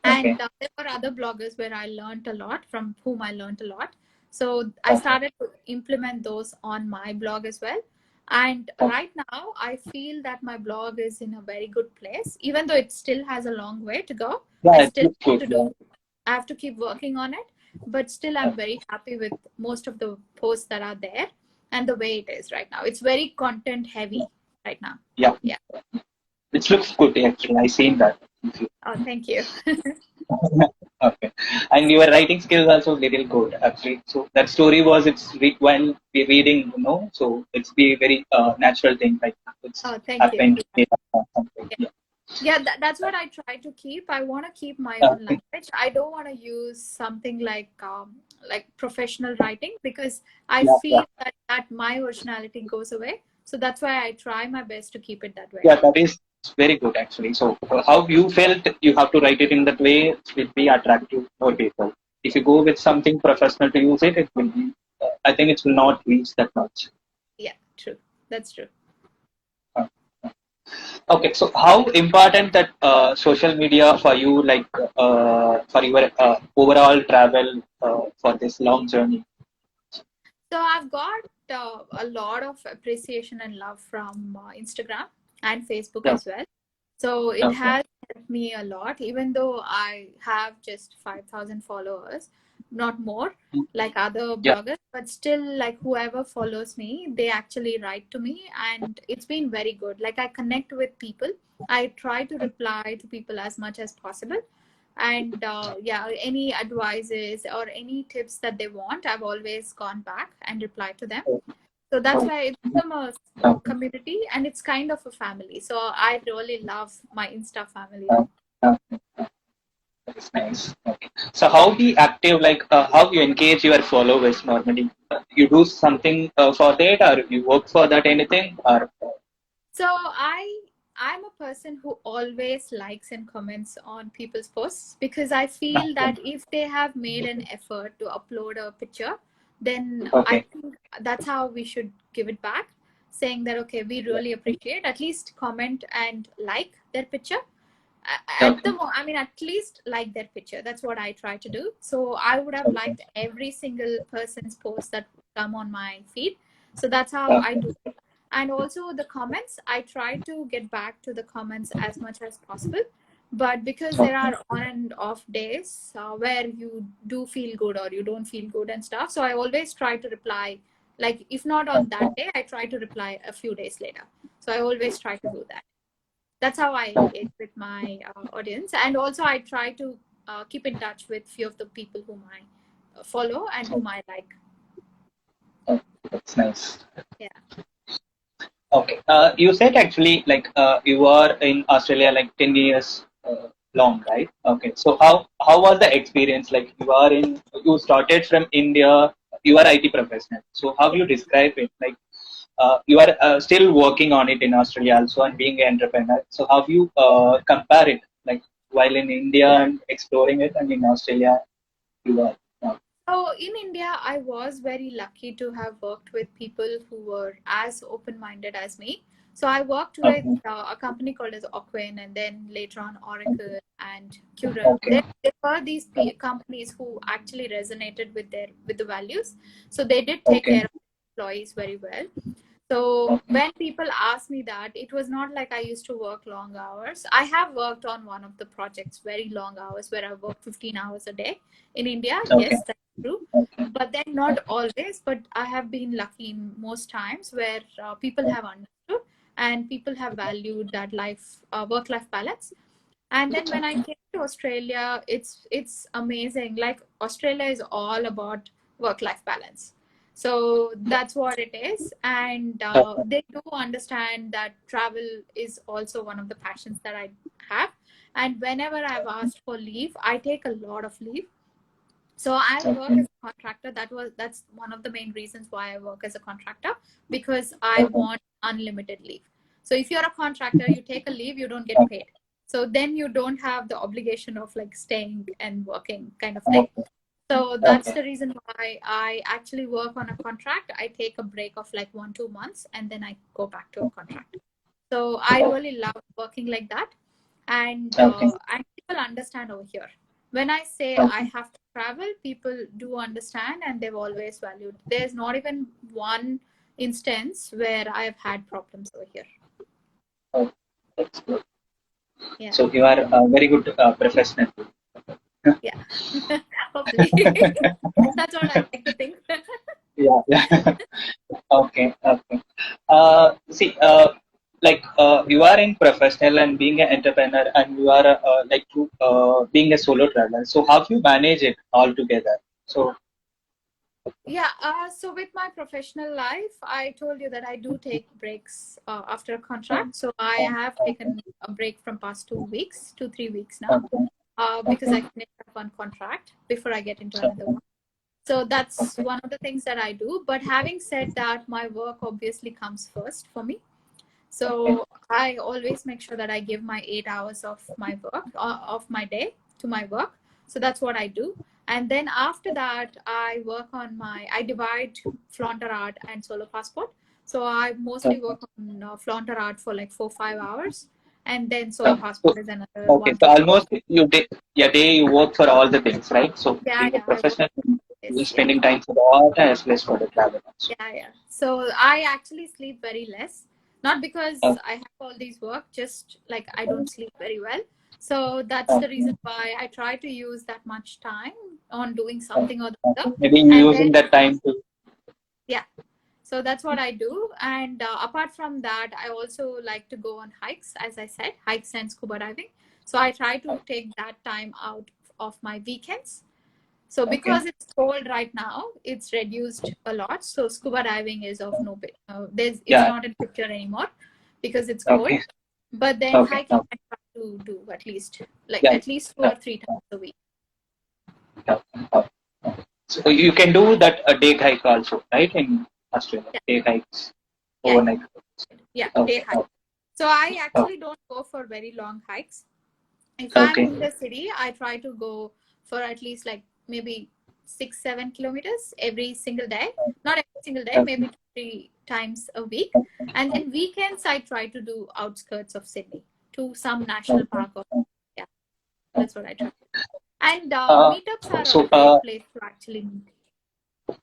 And there were other bloggers where I learned a lot, from whom I learned a lot. So I started to implement those on my blog as well. And right now, I feel that my blog is in a very good place, even though it still has a long way to go. Yeah, I it still looks have good. to Yeah. I have to keep working on it, but still I'm very happy with most of the posts that are there and the way it is right now. It's very content heavy right now. Yeah. Yeah. It looks good actually. I seen that. Oh, thank you. Okay. And your writing skills also little good actually. So that story was while we reading, so it's be very natural thing like it's Oh, thank you. happened. Something. Yeah. Yeah, that's what I try to keep. I want to keep my own language. I don't want to use something like professional writing, because I feel that my originality goes away. So that's why I try my best to keep it that way. Yeah, that is very good actually. So how you felt you have to write it in that way, it will be attractive for people. If you go with something professional to use it, it will be. I think it will not reach that much. Yeah, true. That's true. Okay, so how important that social media for you, like for your overall travel for this long journey? So I've got a lot of appreciation and love from Instagram and Facebook Yeah. as well. So it Okay. has helped me a lot, even though I have just 5,000 followers, not more like other Yeah. bloggers, but still, like whoever follows me, they actually write to me, and it's been very good. Like I connect with people. I try to reply to people as much as possible. And yeah, any advices or any tips that they want, I've always gone back and replied to them. So that's why it's become a Okay. community, and it's kind of a family. So I really love my Insta family. That's nice. Okay. So how be active, like how you engage your followers normally? You do something for that, or you work for that anything, or So I'm a person who always likes and comments on people's posts, because I feel that if they have made an effort to upload a picture, then I okay, think that's how we should give it back, saying that okay, we really appreciate, at least comment and like their picture. okay, I mean, at least like their picture. That's what I try to do. So I would have okay, liked every single person's post that come on my feed. So that's how I okay, do it. And also the comments, I try to get back to the comments as much as possible. But because there okay, are on and off days where you do feel good or you don't feel good and stuff, so I always try to reply. Like if not on that day, I try to reply a few days later. So I always try to do that. That's how I engage with my audience. And also I try to keep in touch with few of the people whom I follow and whom I like. okay. That's nice. Yeah. Okay. You said actually like you are in Australia like 10 years long, right? Okay. So how was the experience? Like you started from India, you are IT professional. So how you describe it? Like you are still working on it in Australia also and being an entrepreneur. So how you compare it? Like while in India and exploring it, and in Australia you are. So in India, I was very lucky to have worked with people who were as open-minded as me. So I worked with Okay. a company called as Ocwen, and then later on Oracle and Current. Okay. There were these companies who actually resonated with the values. So they did take Okay. care of employees very well. So Okay. when people ask me that, it was not like I used to work long hours. I have worked on one of the projects, very long hours, where I worked 15 hours a day in India. Okay. Yes, that's true. Okay. But then not always, but I have been lucky in most times where people have understood and people have valued that work-life balance. And then when I came to Australia, it's amazing. Like Australia is all about work-life balance. So that's what it is. And Okay. they do understand that travel is also one of the passions that I have. And whenever I've asked for leave, I take a lot of leave. So I work Okay. as a contractor. That's one of the main reasons why I work as a contractor, because I Okay. want unlimited leave. So if you're a contractor, you take a leave, you don't get paid. So then you don't have the obligation of like staying and working kind of thing. So that's Okay. the reason why I actually work on a contract. I take a break of like 1-2 months and then I go back to a contract. So I really love working like that. Okay. And people understand over here. When I say I Okay. have to travel, people do understand and they've always valued. There's not even one instance where I've had problems over here. Okay. That's good. Yeah. So you are a very good professional. Yeah. Hopefully. That's what I like to think. Yeah. Yeah. Okay. Okay. See, like you are in professional and being an entrepreneur, and you are being a solo traveler. So how you manage it all together? So Yeah, so with my professional life, I told you that I do take breaks after a contract. So I have taken a break from past 2 weeks, 3 weeks now, okay. because Okay. I finished up one contract before I get into another Okay. one. So that's Okay. one of the things that I do. But having said that, my work obviously comes first for me. Okay. So I always make sure that I give my 8 hours of my work, of my day to my work. So that's what I do. And then after that, I divide Flaunter Art and Solo Passport. So I mostly Okay. work on Flaunter Art for like 4-5 hours. And then Solo Okay. So Passport is another okay. one So to 2 hours. almost you day you work for all the things, right? So Yeah, being a yeah, I work. professional. You're Yes, yeah. spending time for the art as well as for the travel also. Yeah, yeah. So I actually sleep very less. Not because Okay. I have all these work, just like I don't sleep very well. So that's the Okay. reason why I try to use that much time on doing something or the Okay. other. Maybe And then, using that time to. yeah, so that's what I do. And apart from that, I also like to go on hikes, as I said, hikes and scuba diving. So I try to take that time out of my weekends. So Okay. because it's cold right now, it's reduced a lot. So scuba diving is of no bit. It's Yeah. not in picture anymore because it's cold. Okay. But then Okay. hiking, Okay. I try to do Yeah. at least 2 or 3 times a week. Yeah. Okay. So you can do that a day hike also, right? In Australia, Yeah, day hikes, yeah, overnight. yeah, day Okay. hike. So I Okay. actually don't go for very long hikes. If I'm Okay. in the city, I try to go for at least like maybe 6-7 kilometers every single day. Not every single day, Okay. maybe 3 times a week. And then weekends, I try to do outskirts of Sydney to some national Okay. park. Or yeah, that's what I try. And Uh, meetups are a so great place to actually meet.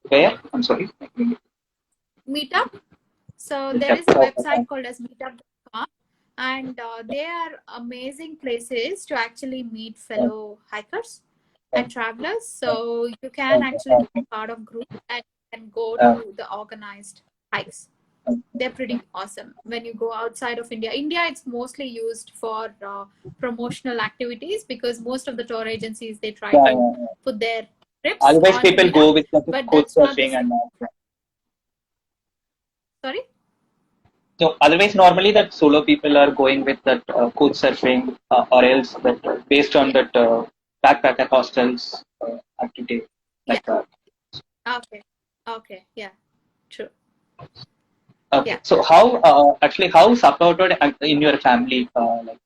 where? I'm sorry. Meetup. So there Meetup. is a Okay. website called as meetup.com, and they are amazing places to actually meet fellow hikers and travelers. So you can actually be part of groups and you can go Uh, to the organized hikes. They're pretty awesome. When you go outside of India, it's mostly used for promotional activities because most of the tour agencies they try yeah, to yeah, yeah. put their trips Otherwise, on people meetup, go with the but coach that's not the surfing same. and all. Sorry. So otherwise, normally that solo people are going with that coach surfing or else that based on that backpacker hostels activity Yeah. like that. Okay. Okay. Yeah. True. Okay. Yeah. So how actually how supported in your family like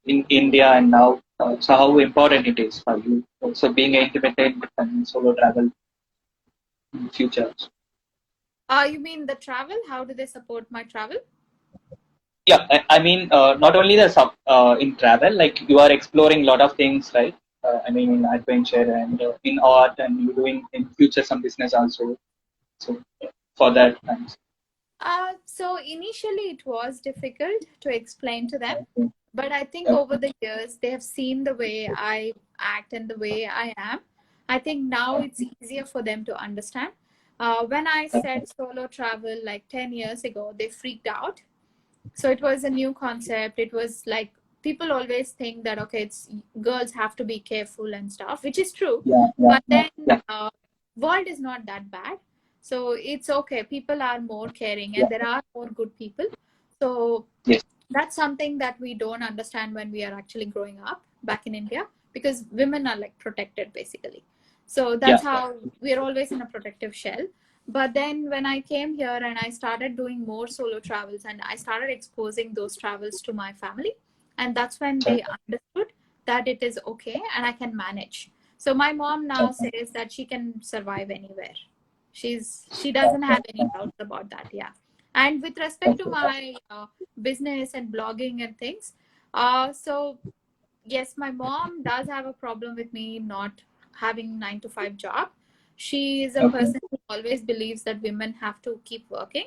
in India and now? So how important it is for you? So being independent and solo travel in future. You mean the travel? How do they support my travel? Yeah, I mean, not only the in travel, like you are exploring a lot of things, right? I mean, in adventure and in art, and you doing in future some business also. So for that, thanks. So initially it was difficult to explain to them, Okay. but I think over Okay. the years they have seen the way I act and the way I am. I think now it's easier for them to understand. When I Okay. said solo travel like 10 years ago, they freaked out. So it was a new concept. It was like people always think that, okay, it's girls have to be careful and stuff, which is true. Yeah, yeah, But yeah, then yeah, world is not that bad. So it's okay. People are more caring yeah. and there are more good people. So Yes. that's something that we don't understand when we are actually growing up back in India because women are like protected basically. So Yeah. that's how we're always in a protective shell. But then when I came here and I started doing more solo travels and I started exposing those travels to my family, and that's when Okay. they understood that it is okay and I can manage. So my mom now Okay. says that she can survive anywhere. She doesn't have any doubts about that. Yeah. And with respect to Okay. my business and blogging and things, so yes, my mom does have a problem with me not having 9 to 5 job. She is a Okay. person who always believes that women have to keep working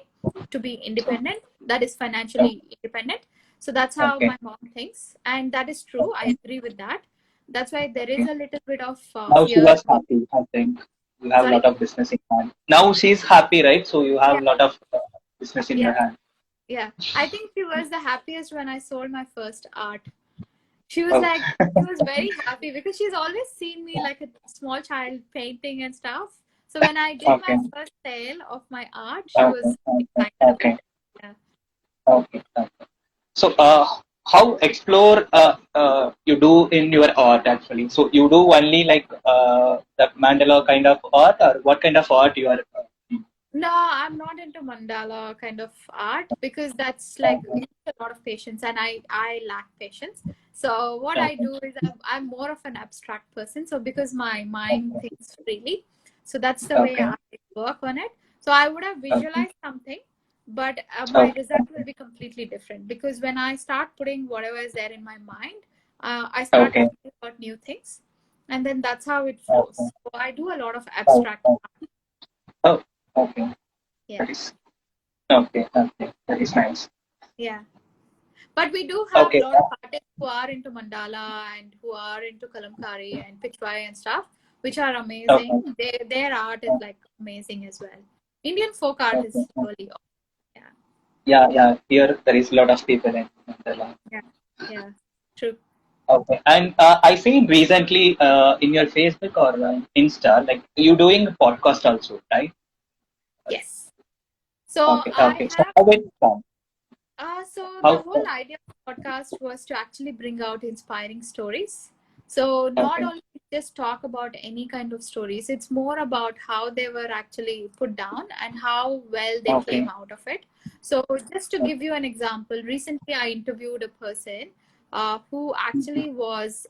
to be independent, that is Okay. financially independent. So that's how Okay. my mom thinks, and that is true. I Okay. agree with that. That's why there is Okay. a little bit of Now she fear. was happy. I think you have a Sorry. lot of business in hand. Now she's happy, right? So you have Yeah, a lot of business in your yeah, hand. yeah. I think she was the happiest when I sold my first art. She was Okay. like, she was very happy because she's always seen me like a small child painting and stuff. So when I did Okay. my first sale of my art, she Okay. was Okay. excited about Okay. it. Yeah. Okay. Okay. So, how explore you do in your art actually? So you do only like the mandala kind of art, or what kind of art you are? No, I'm not into mandala kind of art because that's like Okay. you need a lot of patience and I lack patience. So what I Okay. do is I'm more of an abstract person. So because my mind thinks freely, so that's the way Okay. I work on it. So I would have Okay. visualized something, but my Okay. result will be completely different because when I start putting whatever is there in my mind, I start Okay. thinking about new things. and then that's how it Okay. flows. So I do a lot of Oh, abstract. oh, okay. Yeah, That is okay. Okay. That is nice. yeah. But we do have a Okay. lot of artists who are into mandala and who are into kalamkari and pichwai and stuff, which are Okay. amazing. Their art is like amazing as well. Indian folk art is Okay. really yeah, Yeah, yeah. Here there is a lot of people in Mandala. yeah, yeah. True. Okay. And I seen recently in your Facebook or Insta, like you doing a podcast also, right? Yes. So Okay. I Okay. So have how it come? so the How? whole idea of the podcast was to actually bring out inspiring stories. So not Okay. only just talk about any kind of stories, it's more about how they were actually put down and how well they came Okay. out of it. So just to give you an example, recently I interviewed a person who actually was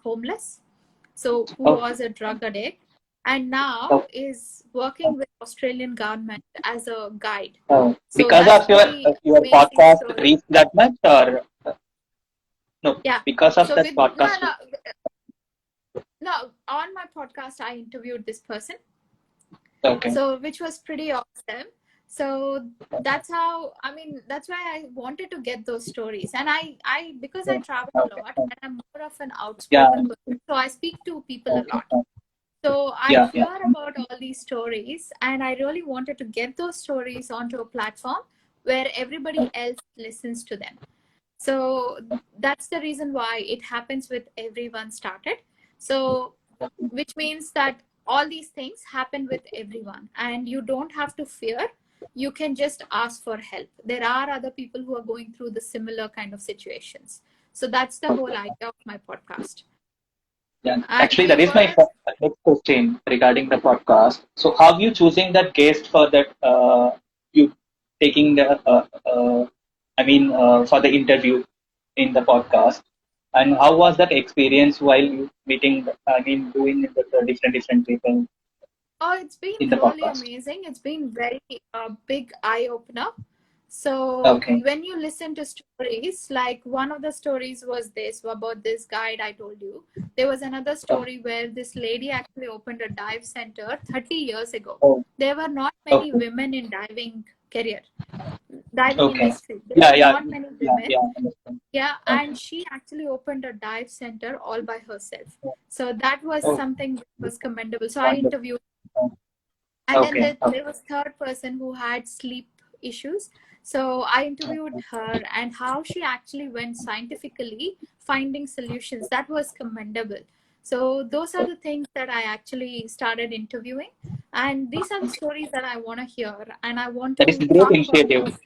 homeless, so who Okay. was a drug addict, and now Okay. is working with Australian government as a guide. Oh, So because that's of very your amazing podcast story. reach that much, or no? Yeah. Because of So this with podcast. no, on my podcast I interviewed this person. Okay. So which was pretty awesome. So that's how, I mean, that's why I wanted to get those stories. And I because I travel a lot and I'm more of an Yeah. outspoken person, so I speak to people a Okay. lot. So I Yeah. Yeah. hear about all these stories, and I really wanted to get those stories onto a platform where everybody else listens to them. So that's the reason why it happens with everyone started. So which means that all these things happen with everyone, and you don't have to fear. You can just ask for help. There are other people who are going through the similar kind of situations. So that's the whole idea of my podcast. Yeah. And Actually, we that is my were next question regarding the podcast. So, how you choosing that guest for that? You taking the, I mean, for the interview in the podcast, and how was that experience while you meeting? I mean, doing with the different people Oh, it's been in the really podcast. amazing. It's been very big eye opener. So Okay. when you listen to stories, like one of the stories was this about this guide I told you. There was another Oh. story where this lady actually opened a dive center 30 years ago. Oh. There were not many Okay. women in diving Okay. industry. There Yeah. were Yeah. not many Yeah. women. Yeah. Understand. Yeah, Okay. and she actually opened a dive center all by herself. So that was Oh. something that was commendable. So I Wonderful. interviewed, and then Okay. Okay. there was third person who had sleep issues. So I interviewed her and how she actually went scientifically finding solutions. That was commendable. So those are the things that I actually started interviewing, and these are the stories that I want to hear and I want That is to a great talk about. initiative.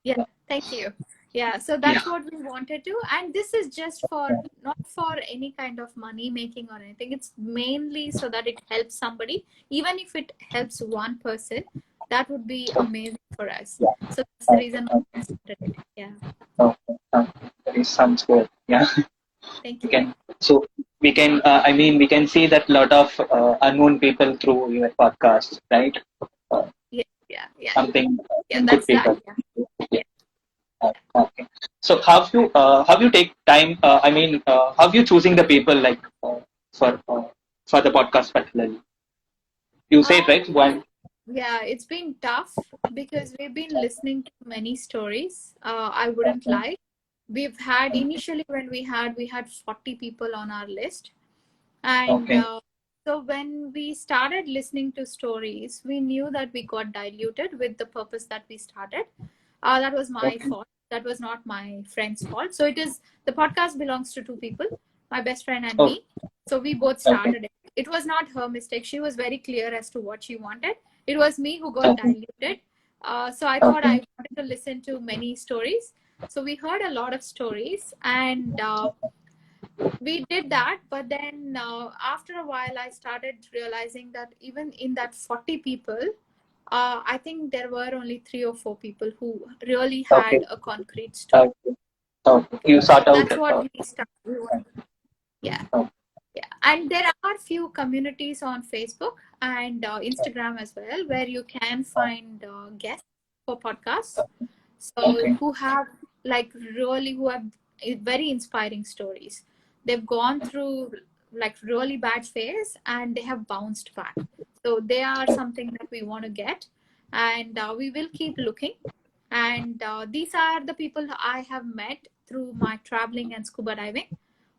Yeah, thank you. Yeah, so Yeah. that's what we wanted to, and this is just for not for any kind of money making or anything. It's mainly so that it helps somebody. Even if it helps one person, that would be amazing for us. Yeah. So that's the reason why Okay. I started it. Yeah, Okay. Okay. That is sounds good. Yeah. thank We you. can. So we can. I mean, we can see that lot of unknown people through your podcast, right? Uh, Yeah, yeah, yeah, something yeah. good That's the people. idea. Yeah. Yeah. Okay. So have you take time? I mean, have you choosing the people like for uh, for the podcast particularly? You said right Um, one. yeah, it's been tough because we've been listening to many stories. I wouldn't Okay. lie. We've had initially when we had 40 people on our list, and Okay. so when we started listening to stories, we knew that we got diluted with the purpose that we started. That was my Okay. fault. That was not my friend's fault. So it is the podcast belongs to two people, my best friend and Oh. me. So we both Okay. started it. It was not her mistake. She was very clear as to what she wanted. It was me who got Okay. diluted. So I thought Okay. I wanted to listen to many stories. So we heard a lot of stories, and we did that. But then after a while, I started realizing that even in that 40 people, I think there were only 3 or 4 people who really Okay. had a concrete story. Okay. Okay. You sort out. That's what we started. Yeah. Okay. Yeah, and there are few communities on Facebook and Instagram as well where you can find guests for podcasts. So Okay. who have who have very inspiring stories. They've gone through like really bad phase and they have bounced back. So they are something that we want to get, and we will keep looking. And these are the people I have met through my traveling and scuba diving.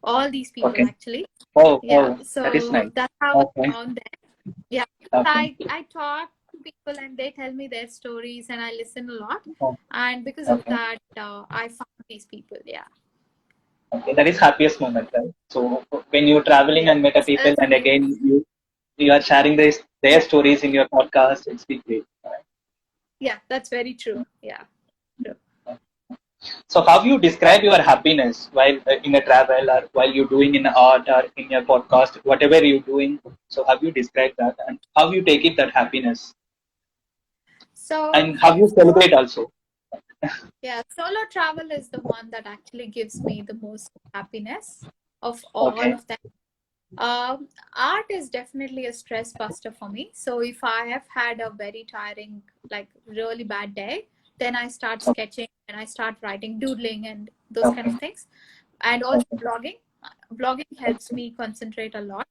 All these people Okay. actually. Oh, Yeah. that is So nice. that's how Okay. I found them. Yeah. Okay. I talk to people and they tell me their stories and I listen a lot. Oh, And because of okay. that, I found these people. Yeah. Okay. That is happiest moment, right? So when you're traveling Yeah. and met a people, That's and amazing. again you are sharing their stories in your podcast, it's big great. Right? Yeah, that's very true. Yeah. True. So how you describe your happiness while in a travel or while you're doing in art or in your podcast, whatever you're doing? So how you describe that and how you take it that happiness So, and how you so celebrate also? yeah, solo travel is the one that actually gives me the most happiness of all Okay. of them. Art is definitely a stress buster for me. So if I have had a very tiring, like really bad day, then I start Okay. sketching and I start writing, doodling, and those kind of Okay. things. And also Okay. blogging. Blogging helps me concentrate a lot.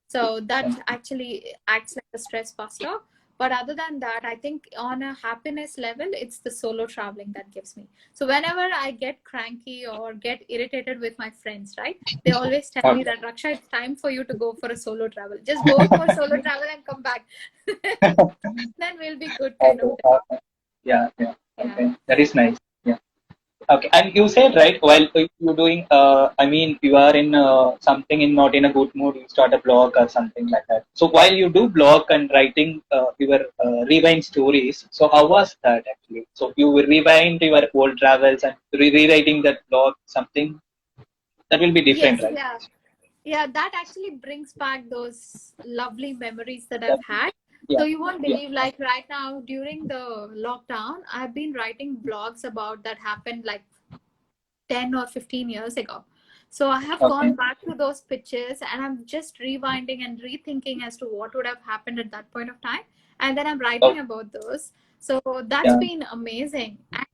So that actually acts like a stress buster. But other than that, I think on a happiness level, it's the solo traveling that gives me. So whenever I get cranky or get irritated with my friends, right? They always tell me Okay. that Raksha, it's time for you to go for a solo travel. Just go for solo travel and come back. Then we'll be good kind of. Okay. Okay. Yeah. Yeah. Yeah. Okay. That is nice. Yeah. Okay, and you said right while you're doing, I mean, you are in something in not in a good mood, you start a blog or something like that. So while you do blog and writing your rewind stories, so how was that actually? So you will rewind your old travels and rewriting that blog, something that will be different, Yes, right? yeah. Yeah, that actually brings back those lovely memories that Yeah, I've had. yeah, So you won't yeah. believe, like right now during the lockdown, I've been writing blogs about that happened like 10 or 15 years ago. So I have Okay, gone back to those pictures and I'm just rewinding and rethinking as to what would have happened at that point of time. And then I'm writing okay, about those. So that's yeah, been amazing. And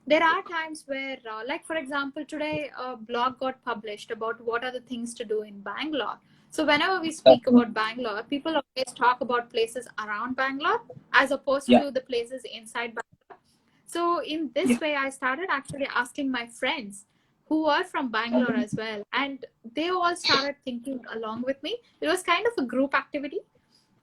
there are times where, like for example, today a blog got published about what are the things to do in Bangalore. So whenever we speak okay, about Bangalore, people always talk about places around Bangalore as opposed yeah, to the places inside Bangalore. So in yeah, this way, I started actually asking my friends who are from Bangalore okay, as well, and they all started thinking along with me. It was kind of a group activity,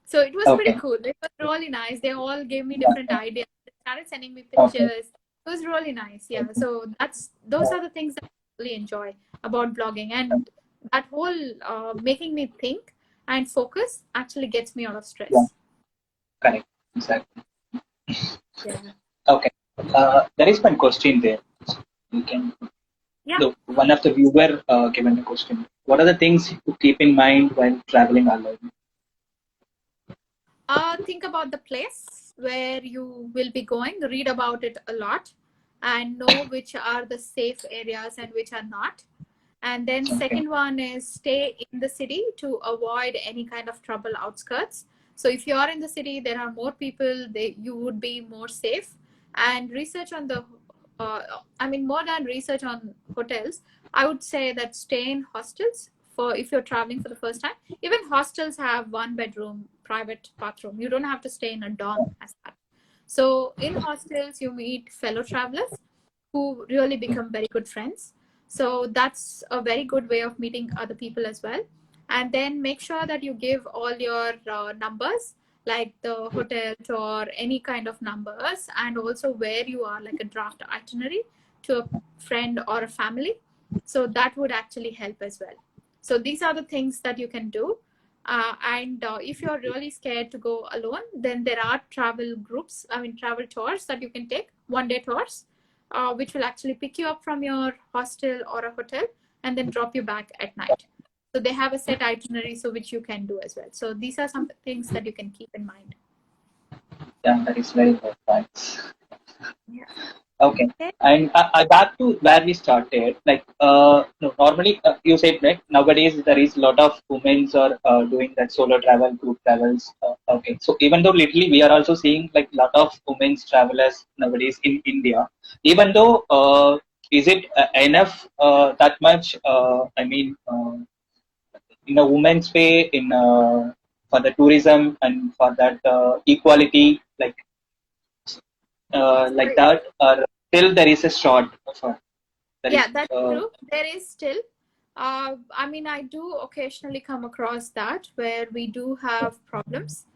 so it was pretty okay, cool. It was really nice. They all gave me yeah, different ideas. They started sending me okay, pictures. It was really nice. Yeah. okay, So those are the things that I really enjoy about blogging, yeah, and that whole making me think and focus actually gets me out of yeah, stress. correct, exactly. Yeah. Okay, there is one question there. You can Yeah. one of the viewer given a question. What are the things to keep in mind while traveling alone? Think about the place where you will be going, read about it a lot, and know which are the safe areas and which are not. And then Okay, second one is stay in the city to avoid any kind of trouble outskirts. So if you are in the city, there are more people, you would be more safe. And research on the, more than research on hotels, I would say that stay in hostels for if you're traveling for the first time. Even hostels have one bedroom, private bathroom. You don't have to stay in a dorm as such. So in hostels, you meet fellow travelers who really become very good friends. So that's a very good way of meeting other people as well. And then make sure that you give all your numbers, like the hotels or any kind of numbers, and also where you are, like a draft itinerary to a friend or a family. So that would actually help as well. So these are the things that you can do. And if you're really scared to go alone, then there are travel groups, travel tours that you can take, 1 day tours, which will actually pick you up from your hostel or a hotel and then drop you back at night. So they have a set itinerary, so which you can do as well. So these are some things that you can keep in mind. yeah, that is very good. Thanks. Yeah. Okay, Okay. and back to where we started. Like, no, normally you said like nowadays there is a lot of women are doing that solo travel, group travels. Okay, so even though literally we are also seeing like a lot of women's travelers nowadays in India. Even though is it enough that much? in a woman's way in for the tourism and for that equality like Sorry. that, or still there is a short of there is Yeah, that's true. There is still. I mean, I do occasionally come across that where we do have problems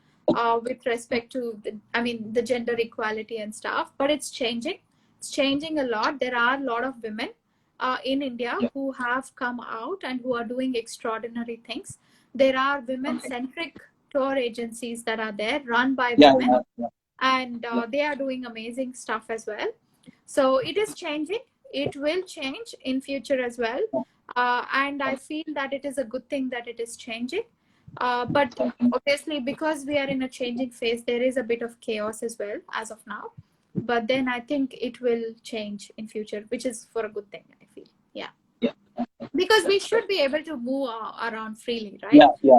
with respect to the gender equality and stuff, but it's changing. It's changing a lot. There are a lot of women in India yeah. who have come out and who are doing extraordinary things. There are Okay. women-centric tour agencies that are there, run by Yeah, women, yeah, yeah, and yeah. they are doing amazing stuff as well. So it is changing. It will change in future as well, and I feel that it is a good thing that it is changing. But Okay. obviously, because we are in a changing phase, there is a bit of chaos as well as of now. But then I think it will change in future, which is for a good thing, I feel. Yeah, Yeah. because we That's right. should be able to move around freely, right? Yeah, yeah,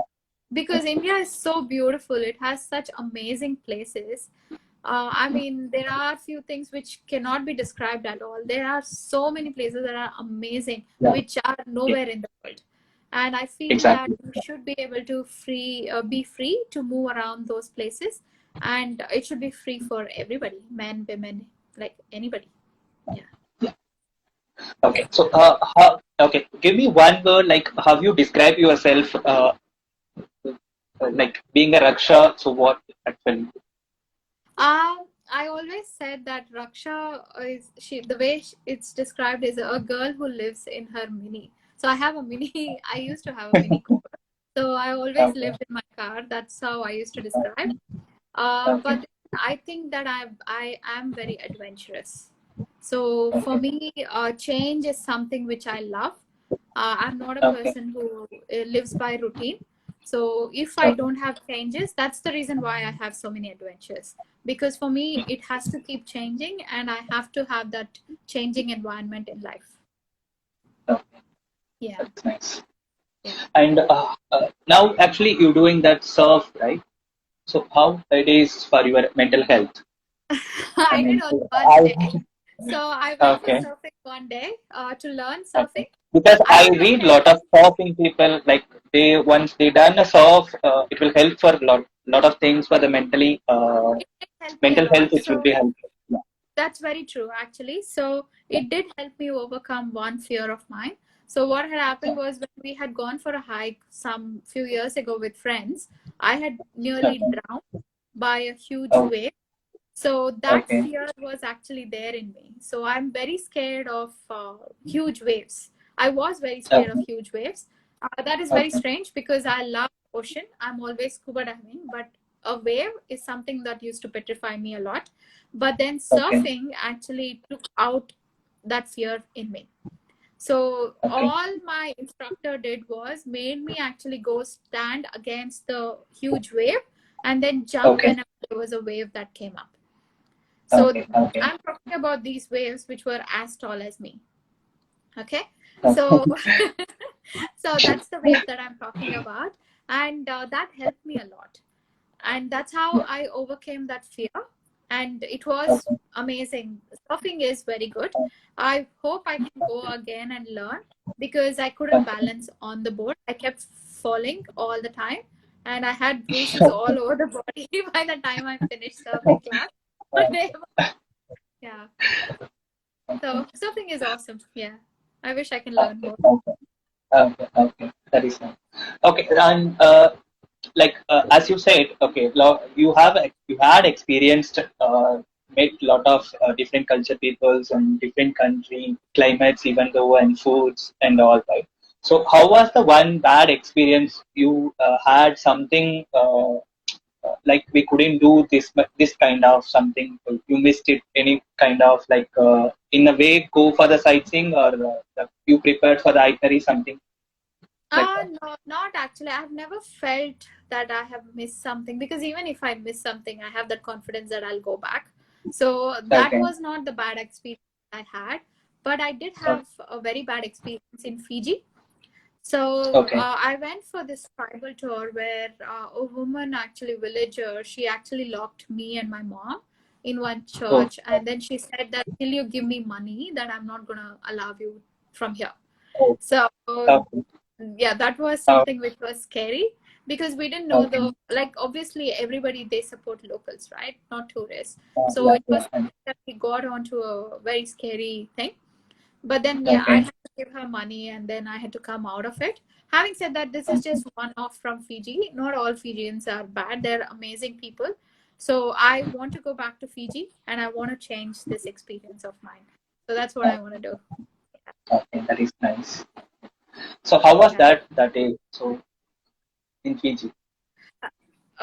Because India is so beautiful. It has such amazing places. I mean, there are a few things which cannot be described at all. There are so many places that are amazing, yeah. which are Yeah. nowhere in the world. And I feel that Exactly. we should be able to be free to move around those places, and it should be free for everybody, men, women, like anybody. Yeah. Yeah. Okay. So, okay, give me one word, like how you describe yourself, like being a Raksha. So, what actually? I always said that Raksha is the way it's described is a girl who lives in her mini. So I have a mini. I used to have a mini Cooper. So I always Okay. lived in my car. That's how I used to describe. Okay. Okay. But I think that I am very adventurous. So for Okay. me, change is something which I love. I'm not a Okay. person who lives by routine. So if I Okay. don't have changes, that's the reason why I have so many adventures. Because for me, it has to keep changing, and I have to have that changing environment in life. Okay. Yeah, That's nice. yeah. And now, actually, you're doing that surf, right? So, how it is for your mental health? I I did mean, only one I day. So I went for okay. surfing one day to learn Okay. surfing. Because I I don't know read where. lot of surfing people, like they once they done a surf, it will help for lot of things for the It did help me a mental health. lot. It will So be helpful. Yeah. that's very true, actually. So it did help me overcome one fear of mine. So what had happened was when we had gone for a hike some few years ago with friends, I had nearly Okay. drowned by a huge Oh, wave. So that okay. fear was actually there in me. So I'm very scared of huge waves. I was very scared of Okay. huge waves. That is very Okay. strange because I love ocean. I'm always scuba diving, but a wave is something that used to petrify me a lot. But then Okay. surfing actually took out that fear in me. So Okay. all my instructor did was made me actually go stand against the huge wave and then jump Okay. whenever there was a wave that came up. So Okay. Okay. I'm talking about these waves which were as tall as me. Okay. So Okay. so that's the wave that I'm talking about. And that helped me a lot. And that's how Yeah. I overcame that fear. And it was Okay. amazing. Surfing is very good. I hope I can go again and learn because I couldn't Okay. balance on the board. I kept falling all the time, and I had bruises all over the body by the time I finished surfing class. Yeah. So surfing is awesome. Yeah. I wish I can learn Okay. more. Okay. Okay. Okay. That is nice. Okay. And like as you said, okay, you had experienced met lot of different culture peoples and different country climates, even though and foods and all, right? So how was the one bad experience you had something like we couldn't do this kind of something, you missed it, any kind of like in a way go for the sightseeing, or you prepared for the itinerary, something like that? No, not actually. I've never felt that I have missed something because even if I miss something, I have that confidence that I'll go back. So that Okay. was not the bad experience I had, but I did Okay. have a very bad experience in Fiji. So Okay. I went for this tribal tour where a woman, actually villager, she actually locked me and my mom in one Oh. church, and then she said that till you give me money, that I'm not gonna allow you from here. Oh. So Okay. yeah, that was something which was scary because we didn't know the, like, obviously everybody, they support locals, right? Not tourists. So it was something that we got onto a very scary thing. But then, yeah, I had to give her money and then I had to come out of it. Having said that, this is just one off from Fiji. Not all Fijians are bad. They're amazing people. So I want to go back to Fiji and I want to change this experience of mine. So that's what I want to do. Okay, that is nice. So how was that day? So in Fiji.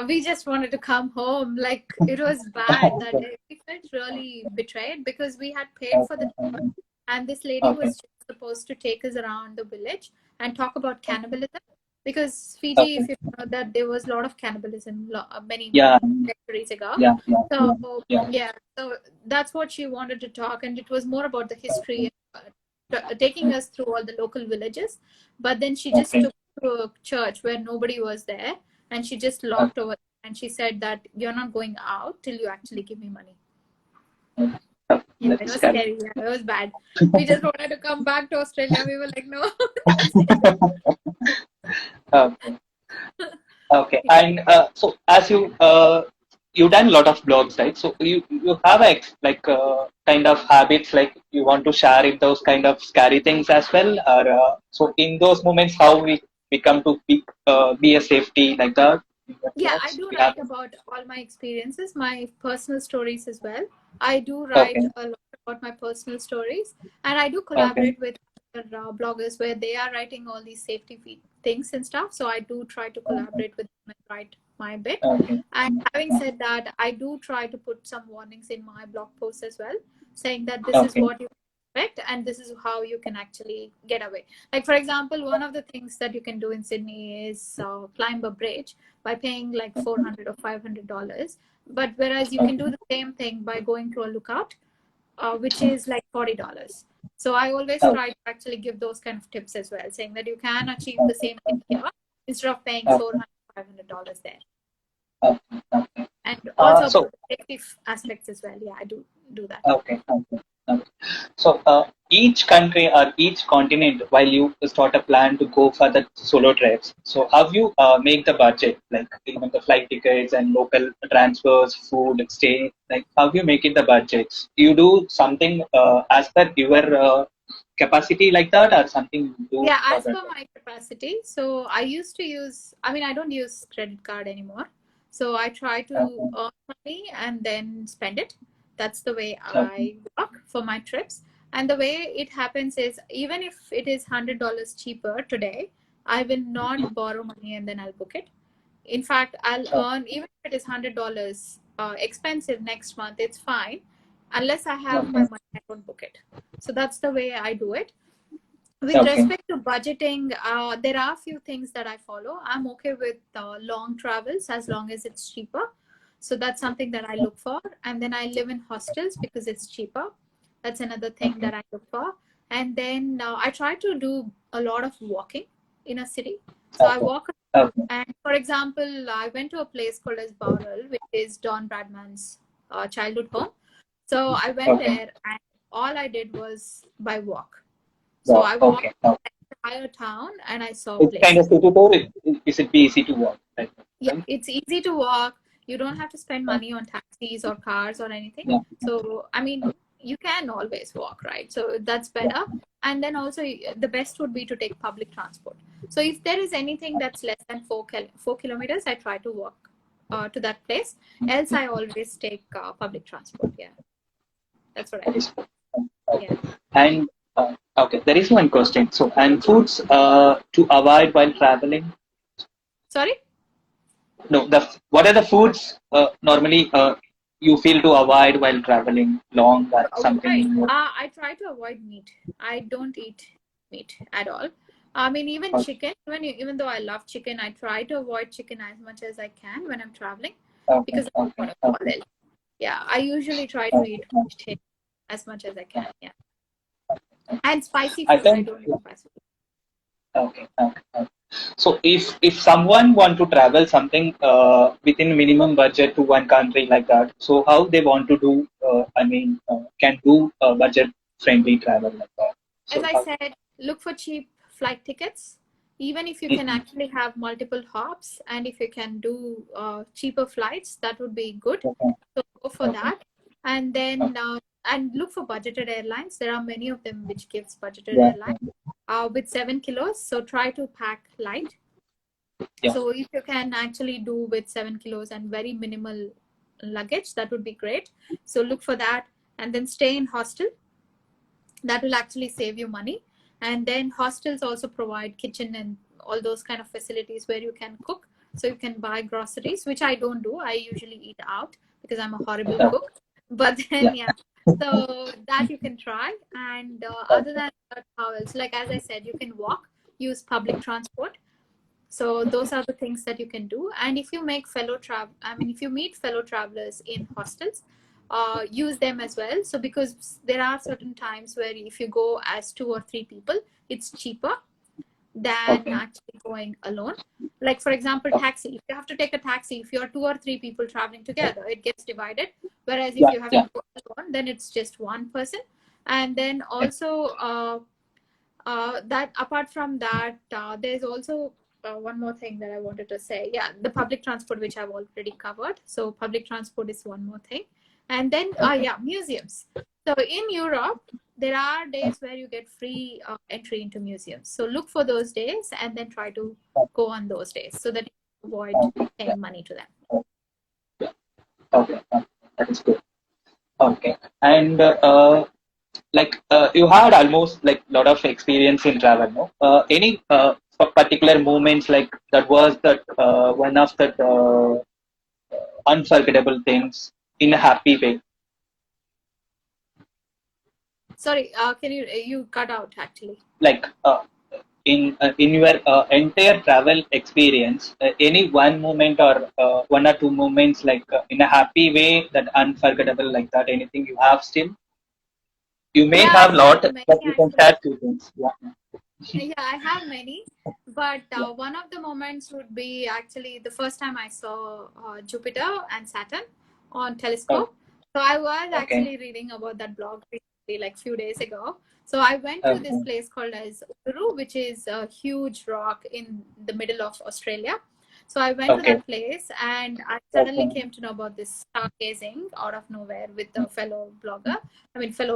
We just wanted to come home. Like, it was bad that day. We felt really betrayed because we had paid for the tour, and this lady was just supposed to take us around the village and talk about cannibalism. Because Fiji, if you know that there was a lot of cannibalism many centuries ago. So that's what she wanted to talk, and it was more about the history, taking us through all the local villages. But then she just took to a church where nobody was there, and she just locked over and she said that you're not going out till you actually give me money. Yeah, it was scary. Yeah, it was bad. We just wanted to come back to Australia. We were like, no. Okay. And so as you done a lot of blogs, right? So you have kind of habits, like you want to share it, those kind of scary things as well, or so in those moments, how we come to be a safety like that. Yeah, I do write about all my experiences, my personal stories as well. I do write a lot about my personal stories, and I do collaborate with other bloggers where they are writing all these safety things and stuff. So I do try to collaborate with them and write my bit. And having said that, I do try to put some warnings in my blog posts as well, saying that this is what you expect and this is how you can actually get away. Like, for example, one of the things that you can do in Sydney is climb a bridge by paying like $400 or $500. But whereas you can do the same thing by going to a lookout, which is like $40. So I always try to actually give those kind of tips as well, saying that you can achieve the same thing here instead of paying $400, $500 there. And also about safety aspects as well. Yeah, I do that. Okay. So each country or each continent, while you start a plan to go for the solo trips, so how you make the budget, like even the flight tickets and local transfers, food, stay, like how you make it the budgets? You do something as per your capacity like that, or something you do? Yeah, as per my capacity. So I used to use, I don't use credit card anymore. So I try to earn money and then spend it. That's the way I work for my trips. And the way it happens is, even if it is $100 cheaper today, I will not borrow money and then I'll book it. In fact, I'll earn, even if it is $100 expensive next month, it's fine. Unless I have my money, I don't book it. So that's the way I do it. With respect to budgeting, there are a few things that I follow. I'm okay with long travels as long as it's cheaper. So that's something that I look for. And then I live in hostels because it's cheaper. That's another thing that I look for. And then I try to do a lot of walking in a city. So I walk around. And for example, I went to a place called as Bowral, which is Don Bradman's childhood home. So I went there and all I did was by walk. So I walked the entire town and I saw places. It's kind of city tour. Is it be easy to walk? Right? Yeah, it's easy to walk. You don't have to spend money on taxis or cars or anything. Yeah. So, you can always walk, right? So that's better. And then also the best would be to take public transport. So if there is anything that's less than 4 kilometers, I try to walk to that place. Else I always take public transport. Yeah. That's what I do. Yeah. And there is one question. So, and foods to avoid while traveling? Sorry? No, what are the foods normally you feel to avoid while traveling long or something? I try to avoid meat. I don't eat meat at all. Even chicken, even though I love chicken, I try to avoid chicken as much as I can when I'm traveling because I don't want to fall ill. Yeah, I usually try to eat chicken as much as I can. Yeah. And spicy food, I don't eat spicy food. Okay. So if someone want to travel something within minimum budget to one country like that, so how they want to do? Can do budget friendly travel like that. So as I said, look for cheap flight tickets. even if you can actually have multiple hops, and if you can do cheaper flights, that would be good. Okay. So go for Okay. that. And then and look for budgeted airlines. There are many of them which gives budgeted Yeah. airlines with 7 kilos. So try to pack light. Yeah. So if you can actually do with 7 kilos and very minimal luggage, that would be great. So look for that, and then stay in hostel. That will actually save you money. And then hostels also provide kitchen and all those kind of facilities where you can cook. So you can buy groceries, which I don't do. I usually eat out because I'm a horrible cook. But then, yeah. So that you can try. And other than that, how else? Like, as I said, you can walk, use public transport. So those are the things that you can do. And if you make if you meet fellow travelers in hostels, use them as well. So because there are certain times where if you go as 2 or 3 people, it's cheaper than actually going alone. Like for example, taxi. If you have to take a taxi, if you're 2 or 3 people traveling together, it gets divided. Whereas if you have to go alone, then it's just one person. And then also that apart from that, there's also one more thing that I wanted to say. Yeah, the public transport, which I've already covered. So public transport is one more thing. And then, museums. So in Europe, there are days where you get free entry into museums. So look for those days and then try to go on those days so that you avoid paying money to them. Okay, that is good. Okay, and you had almost like a lot of experience in travel, no? Any particular moments like that was that one of the unforgettable things in a happy way? Sorry, can you cut out actually? Like in your entire travel experience, any one moment or 1 or 2 moments like in a happy way that unforgettable like that, anything you have still? You may have lot, but you can share 2 things. Yeah. Yeah, I have many, but one of the moments would be actually the first time I saw Jupiter and Saturn on telescope. So I was actually reading about that blog recently, like few days ago. So I went to this place called as Uluru, which is a huge rock in the middle of Australia. So I went to that place and I suddenly came to know about this stargazing out of nowhere with a fellow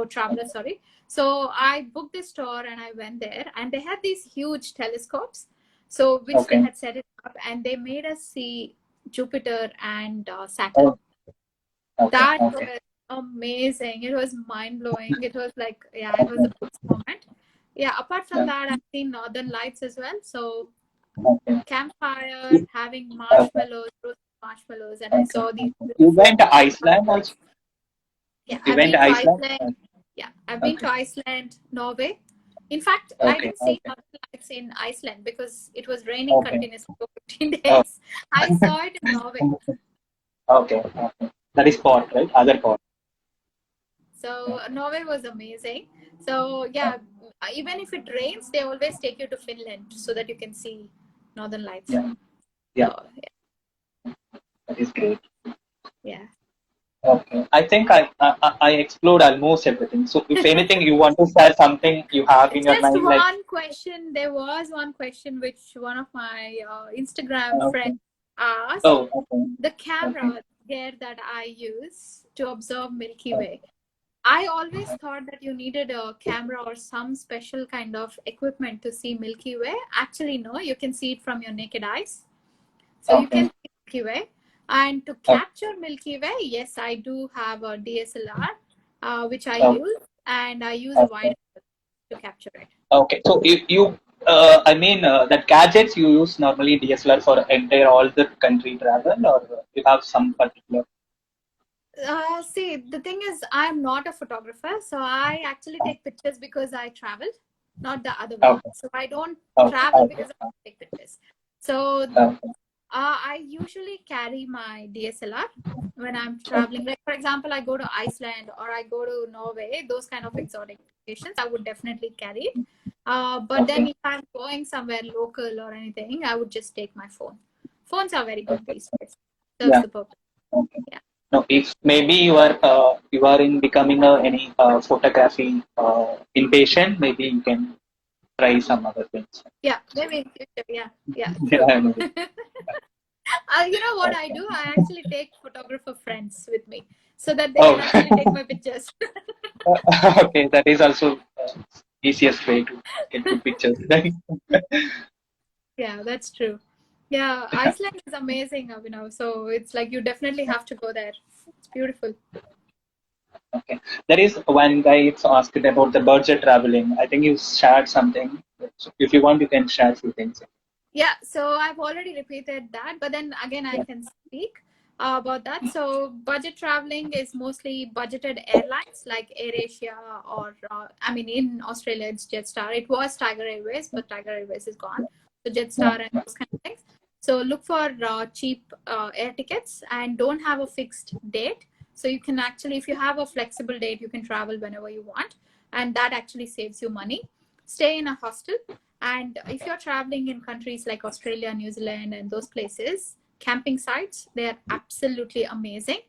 traveler, sorry. So I booked this tour and I went there, and they had these huge telescopes, so which they had set it up, and they made us see Jupiter and Saturn. That was amazing. It was mind blowing. It was like, yeah, it was a best moment. Yeah, apart from that, I've seen Northern Lights as well. So campfire, having marshmallows, roasted marshmallows, and I saw these. You went to Iceland also? Yeah, I've been to Iceland. Yeah, I've been to Iceland, Norway. In fact, I didn't see Northern Lights in Iceland because it was raining continuously for 15 days. I saw it in Norway. Okay. That is port, right? Other port. So Norway was amazing. So yeah, even if it rains, they always take you to Finland so that you can see Northern Lights. Yeah. So, yeah. That is great. Yeah. Okay. I think I explored almost everything. So if anything you want to share something you have in your mind. Just one question. There was one question which one of my Instagram friends asked. The camera gear that I use to observe Milky Way. I always thought that you needed a camera or some special kind of equipment to see Milky Way. Actually, no, you can see it from your naked eyes. So you can see Milky Way. And to capture Milky Way, yes, I do have a DSLR, which I use, and I use a wide to capture it. Okay, so you that gadgets you use normally DSLR for entire all the country travel, or you have some particular? See, the thing is, I'm not a photographer, so I actually take pictures because I traveled, not the other way. So I don't travel because I take pictures. So I usually carry my DSLR when I'm traveling. Like, for example, I go to Iceland or I go to Norway, those kind of exotic locations, I would definitely carry it. But then if I'm going somewhere local or anything, I would just take my phone. Phones are very good these days. Serves the purpose. Yeah. No, if maybe you are in becoming any photography impatient, maybe you can try some other things. Yeah, maybe in future. Yeah, yeah, Yeah, true. I know. You know what I do? I actually take photographer friends with me so that they Oh, can actually take my pictures. okay, that is also easiest way to get good pictures. Yeah, that's true. Yeah, Iceland is amazing, Abhinav. So it's like you definitely have to go there. It's beautiful. Okay. There is one guy it's asked about the budget traveling. I think you shared something. So if you want, you can share few things. Yeah, so I've already repeated that, but then again, I Yeah. can speak about that. So budget traveling is mostly budgeted airlines like AirAsia or, I mean, in Australia, it's Jetstar. It was Tiger Airways, but Tiger Airways is gone. So Jetstar and those kind of things. So look for cheap air tickets and don't have a fixed date. So you can actually, if you have a flexible date, you can travel whenever you want. And that actually saves you money. Stay in a hostel. And if you're traveling in countries like Australia, New Zealand, and those places, camping sites, they're absolutely amazing.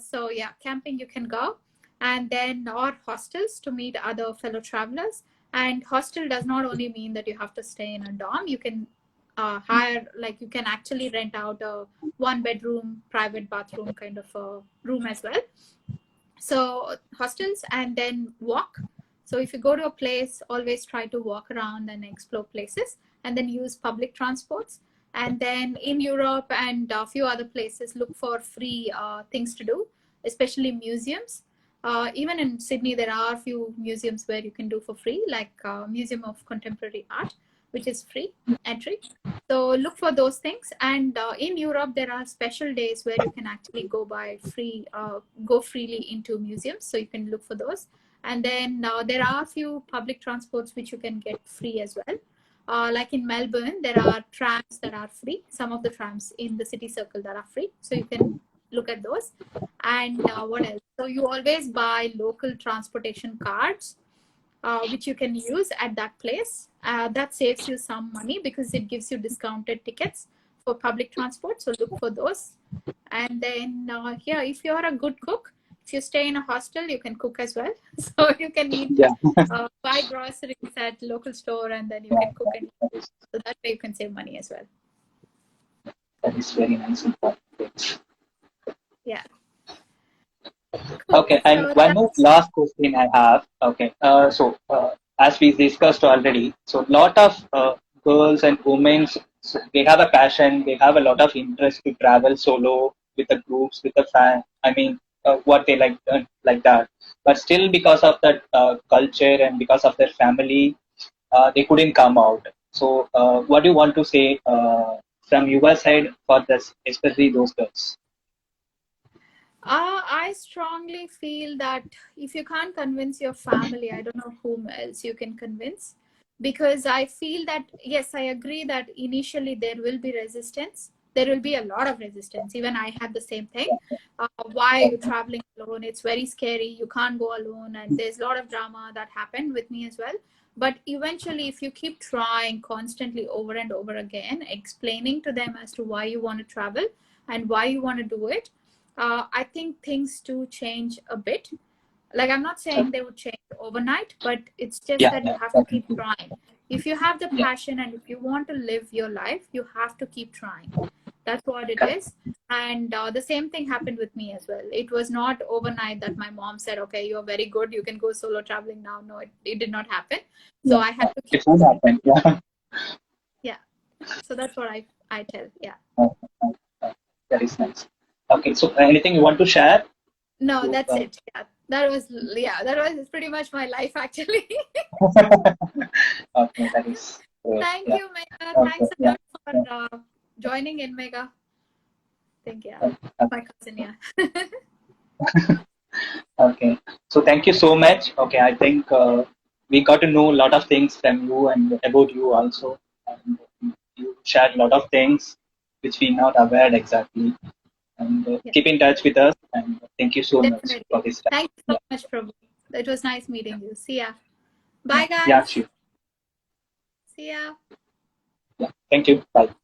So yeah, camping you can go. And then or hostels to meet other fellow travelers. And hostel does not only mean that you have to stay in a dorm. You can hire, like you can actually rent out a 1 bedroom, private bathroom kind of a room as well. So hostels and then walk. So if you go to a place, always try to walk around and explore places and then use public transports. And then in Europe and a few other places, look for free things to do, especially museums. Even in Sydney, there are a few museums where you can do for free, like Museum of Contemporary Art, which is free entry. So look for those things. And in Europe, there are special days where you can actually go freely into museums. So you can look for those. And then there are a few public transports which you can get free as well. Like in Melbourne, there are trams that are free. Some of the trams in the city circle that are free. So you can look at those. And what else? So you always buy local transportation cards, which you can use at that place. That saves you some money because it gives you discounted tickets for public transport. So look for those. And then here, if you're a good cook, if you stay in a hostel, you can cook as well. So you can eat, Yeah. buy groceries at local store, and then you can cook and eat. So that way you can save money as well. That is very nice. Important. Yeah. Okay, and So one more that's last question I have. Okay, as we discussed already, so lot of girls and women, so they have a passion, they have a lot of interest to travel solo with the groups, with the fan. I mean, what they like that. But still, because of that culture and because of their family, they couldn't come out. So, what do you want to say from your side for this, especially those girls? I strongly feel that if you can't convince your family, I don't know whom else you can convince. Because I feel that, yes, I agree that initially there will be resistance. There will be a lot of resistance. Even I had the same thing. Why are you traveling alone? It's very scary. You can't go alone. And there's a lot of drama that happened with me as well. But eventually, if you keep trying constantly over and over again, explaining to them as to why you want to travel and why you want to do it, I think things do change a bit. Like, I'm not saying they would change overnight, but it's just Yeah, that you yeah, have to keep definitely. trying. If you have the Yeah, passion and if you want to live your life, you have to keep trying. That's what it correct. is. And the same thing happened with me as well. It was not overnight that my mom said, okay, you're very good, you can go solo traveling now. No, it did not happen. So Yeah, I had to keep it won't trying. happen. Yeah. Yeah. So that's what I tell. Yeah. That is nice. Okay, so anything you want to share? No, To, that's it. That was pretty much my life actually. okay, that is great. Thank Yeah. you, Mega. Okay. Thanks a Yeah. lot Yeah. for joining in, Mega. Thank you. Okay. My cousin, yeah. Okay. So thank you so much. Okay, I think we got to know a lot of things from you and about you also. And you shared a lot of things which we not aware exactly. And Yeah, keep in touch with us. And thank you so much definitely. for this time. Thank you so Yeah. much, Prabhu. It was nice meeting you. See ya. Yeah. Bye, Yeah. guys. Sure. See ya. Yeah. Thank you. Bye.